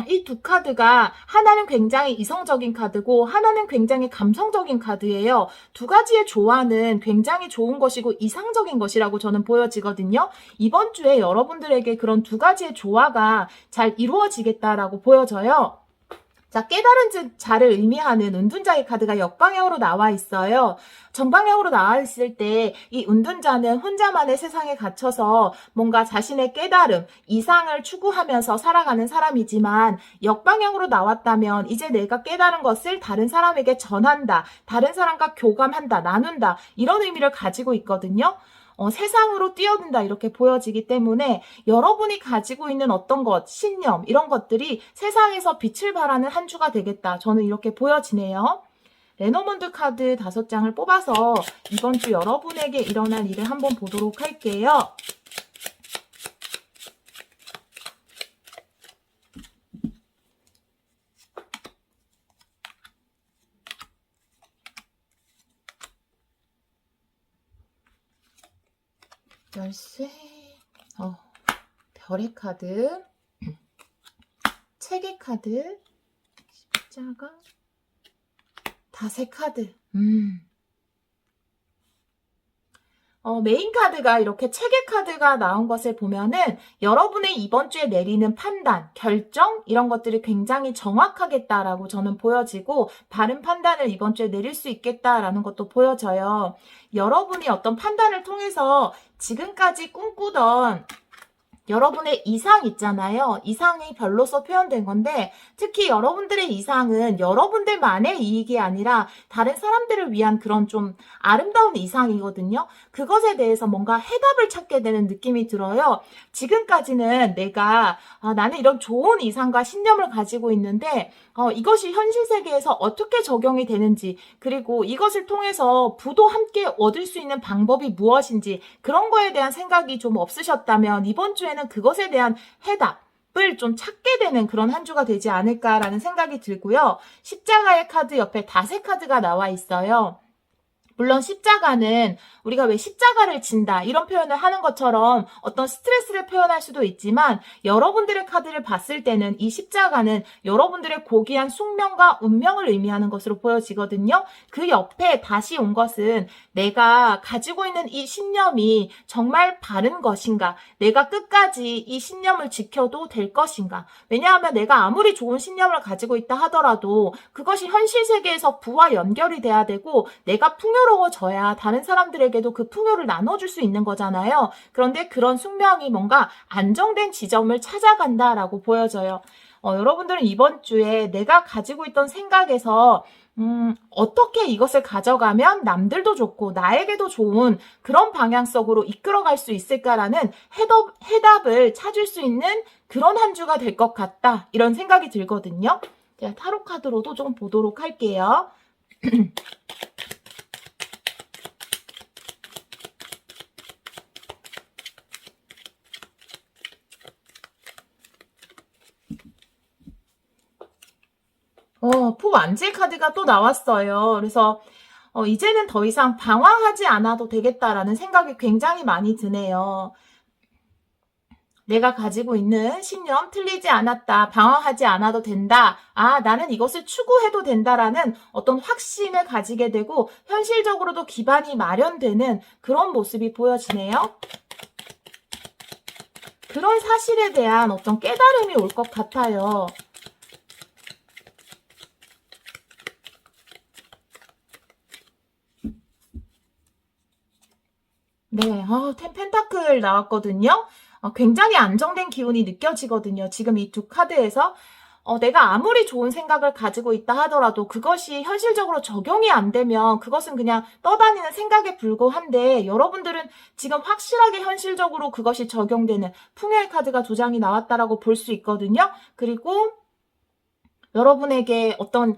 이 2카드가 하나는 굉장히 이성적인 카드고 하나는 굉장히 감성적인 카드예요. 2가지의 조화는 굉장히 좋은 것이고 이상적인 것이라고 저는 보여지거든요. 이번 주에 여러분들에게 그런 2가지의 조화가 잘 이루어지겠다라고 보여져요. 자, 깨달은 자를 의미하는 은둔자의 카드가 역방향으로 나와 있어요. 정방향으로 나와 있을 때 이 은둔자는 혼자만의 세상에 갇혀서 뭔가 자신의 깨달음, 이상을 추구하면서 살아가는 사람이지만 역방향으로 나왔다면 이제 내가 깨달은 것을 다른 사람에게 전한다, 다른 사람과 교감한다, 나눈다 이런 의미를 가지고 있거든요. 세상으로 뛰어든다 이렇게 보여지기 때문에 여러분이 가지고 있는 어떤 것, 신념 이런 것들이 세상에서 빛을 발하는 한 주가 되겠다. 저는 이렇게 보여지네요. 레노먼드 카드 5장을 뽑아서 이번 주 여러분에게 일어날 일을 한번 보도록 할게요. 열쇠, 별의 카드, 책의 카드, 십자가, 닷의 카드. 메인 카드가 이렇게 책의 카드가 나온 것을 보면은 여러분의 이번 주에 내리는 판단, 결정 이런 것들이 굉장히 정확하겠다라고 저는 보여지고 바른 판단을 이번 주에 내릴 수 있겠다라는 것도 보여져요. 여러분이 어떤 판단을 통해서 지금까지 꿈꾸던 여러분의 이상 있잖아요. 이상이 별로서 표현된 건데 특히 여러분들의 이상은 여러분들만의 이익이 아니라 다른 사람들을 위한 그런 좀 아름다운 이상이거든요. 그것에 대해서 뭔가 해답을 찾게 되는 느낌이 들어요. 지금까지는 내가 나는 이런 좋은 이상과 신념을 가지고 있는데 이것이 현실 세계에서 어떻게 적용이 되는지 그리고 이것을 통해서 부도 함께 얻을 수 있는 방법이 무엇인지 그런 거에 대한 생각이 좀 없으셨다면 이번 주에는 그것에 대한 해답을 좀 찾게 되는 그런 한 주가 되지 않을까라는 생각이 들고요. 십자가의 카드 옆에 닷의 카드가 나와 있어요. 물론 십자가는 우리가 왜 십자가를 진다 이런 표현을 하는 것처럼 어떤 스트레스를 표현할 수도 있지만 여러분들의 카드를 봤을 때는 이 십자가는 여러분들의 고귀한 숙명과 운명을 의미하는 것으로 보여지거든요. 그 옆에 다시 온 것은 내가 가지고 있는 이 신념이 정말 바른 것인가, 내가 끝까지 이 신념을 지켜도 될 것인가. 왜냐하면 내가 아무리 좋은 신념을 가지고 있다 하더라도 그것이 현실 세계에서 부와 연결이 돼야 되고 내가 풍요로워져야 다른 사람들에게도 그 풍요를 나눠줄 수 있는 거잖아요. 그런데 그런 숙명이 뭔가 안정된 지점을 찾아간다라고 보여져요. 여러분들은 이번 주에 내가 가지고 있던 생각에서 어떻게 이것을 가져가면 남들도 좋고 나에게도 좋은 그런 방향성으로 이끌어갈 수 있을까라는 해답을 찾을 수 있는 그런 한 주가 될 것 같다. 이런 생각이 들거든요. 제가 타로 카드로도 좀 보도록 할게요. 포완제 카드가 또 나왔어요. 그래서 이제는 더 이상 방황하지 않아도 되겠다라는 생각이 굉장히 많이 드네요. 내가 가지고 있는 신념 틀리지 않았다. 방황하지 않아도 된다. 나는 이것을 추구해도 된다라는 어떤 확신을 가지게 되고 현실적으로도 기반이 마련되는 그런 모습이 보여지네요. 그런 사실에 대한 어떤 깨달음이 올 것 같아요. 네, 펜타클 나왔거든요. 굉장히 안정된 기운이 느껴지거든요. 지금 이 두 카드에서. 내가 아무리 좋은 생각을 가지고 있다 하더라도 그것이 현실적으로 적용이 안 되면 그것은 그냥 떠다니는 생각에 불과한데 여러분들은 지금 확실하게 현실적으로 그것이 적용되는 풍요의 카드가 두 장이 나왔다라고 볼 수 있거든요. 그리고 여러분에게 어떤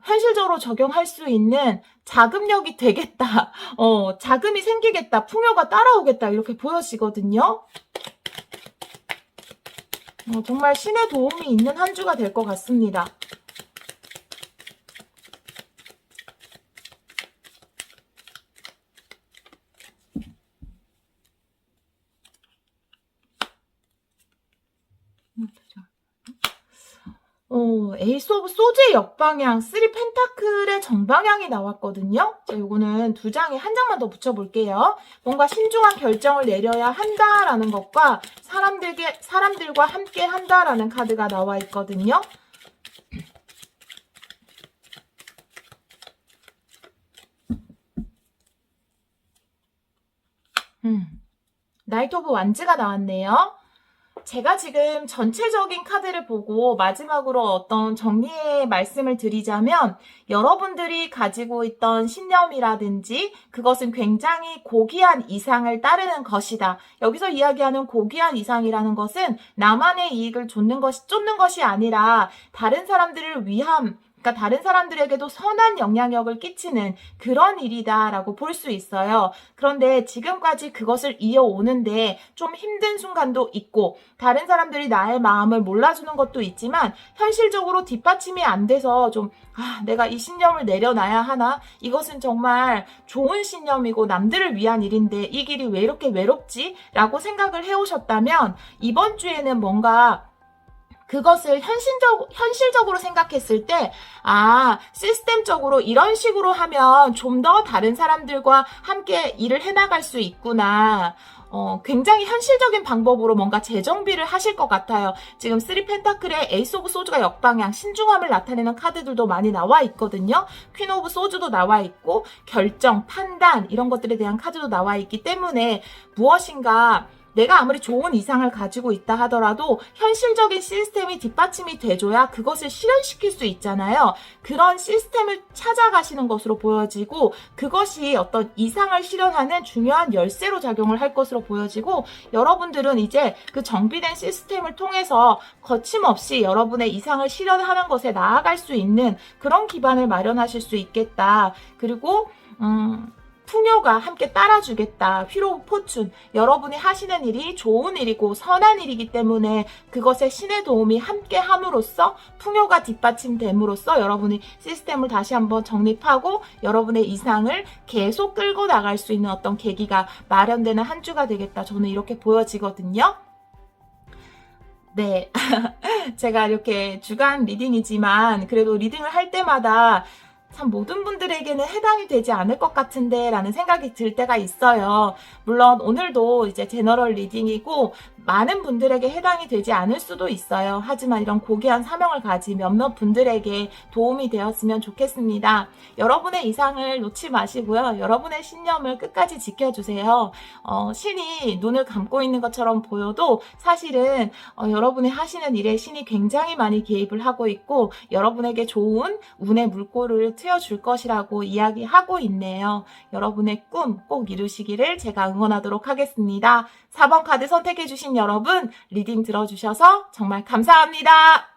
현실적으로 적용할 수 있는 자금력이 되겠다. 자금이 생기겠다. 풍요가 따라오겠다. 이렇게 보여지거든요. 정말 신의 도움이 있는 한 주가 될 것 같습니다. 에이스 오브 소드의 역방향, 3 펜타클의 정방향이 나왔거든요. 자, 요거는 두 장에 한 장만 더 붙여볼게요. 뭔가 신중한 결정을 내려야 한다라는 것과 사람들과 함께 한다라는 카드가 나와 있거든요. 나이트 오브 완즈가 나왔네요. 제가 지금 전체적인 카드를 보고 마지막으로 어떤 정리의 말씀을 드리자면 여러분들이 가지고 있던 신념이라든지 그것은 굉장히 고귀한 이상을 따르는 것이다. 여기서 이야기하는 고귀한 이상이라는 것은 나만의 이익을 쫓는 것이 아니라 다른 사람들을 그러니까 다른 사람들에게도 선한 영향력을 끼치는 그런 일이다라고 볼 수 있어요. 그런데 지금까지 그것을 이어오는데 좀 힘든 순간도 있고 다른 사람들이 나의 마음을 몰라주는 것도 있지만 현실적으로 뒷받침이 안 돼서 좀 내가 이 신념을 내려놔야 하나? 이것은 정말 좋은 신념이고 남들을 위한 일인데 이 길이 왜 이렇게 외롭지? 라고 생각을 해오셨다면 이번 주에는 뭔가 그것을 현실적으로 생각했을 때, 시스템적으로 이런 식으로 하면 좀 더 다른 사람들과 함께 일을 해나갈 수 있구나. 굉장히 현실적인 방법으로 뭔가 재정비를 하실 것 같아요. 지금 3 펜타클의 에이스 오브 소드가 역방향, 신중함을 나타내는 카드들도 많이 나와 있거든요. 퀸 오브 소드도 나와 있고, 결정, 판단, 이런 것들에 대한 카드도 나와 있기 때문에 무엇인가 내가 아무리 좋은 이상을 가지고 있다 하더라도 현실적인 시스템이 뒷받침이 돼줘야 그것을 실현시킬 수 있잖아요. 그런 시스템을 찾아가시는 것으로 보여지고 그것이 어떤 이상을 실현하는 중요한 열쇠로 작용을 할 것으로 보여지고 여러분들은 이제 그 정비된 시스템을 통해서 거침없이 여러분의 이상을 실현하는 것에 나아갈 수 있는 그런 기반을 마련하실 수 있겠다. 그리고 풍요가 함께 따라주겠다. 휘로 포춘. 여러분이 하시는 일이 좋은 일이고 선한 일이기 때문에 그것에 신의 도움이 함께 함으로써 풍요가 뒷받침됨으로써 여러분이 시스템을 다시 한번 정립하고 여러분의 이상을 계속 끌고 나갈 수 있는 어떤 계기가 마련되는 한 주가 되겠다. 저는 이렇게 보여지거든요. 네. 제가 이렇게 주간 리딩이지만 그래도 리딩을 할 때마다 참 모든 분들에게는 해당이 되지 않을 것 같은데 라는 생각이 들 때가 있어요. 물론 오늘도 이제 제너럴 리딩이고 많은 분들에게 해당이 되지 않을 수도 있어요. 하지만 이런 고귀한 사명을 가진 몇몇 분들에게 도움이 되었으면 좋겠습니다. 여러분의 이상을 놓지 마시고요. 여러분의 신념을 끝까지 지켜주세요. 신이 눈을 감고 있는 것처럼 보여도 사실은 여러분이 하시는 일에 신이 굉장히 많이 개입을 하고 있고 여러분에게 좋은 운의 물꼬를 트여줄 것이라고 이야기하고 있네요. 여러분의 꿈 꼭 이루시기를 제가 응원하도록 하겠습니다. 4번 카드 선택해주신 여러분 리딩 들어주셔서 정말 감사합니다.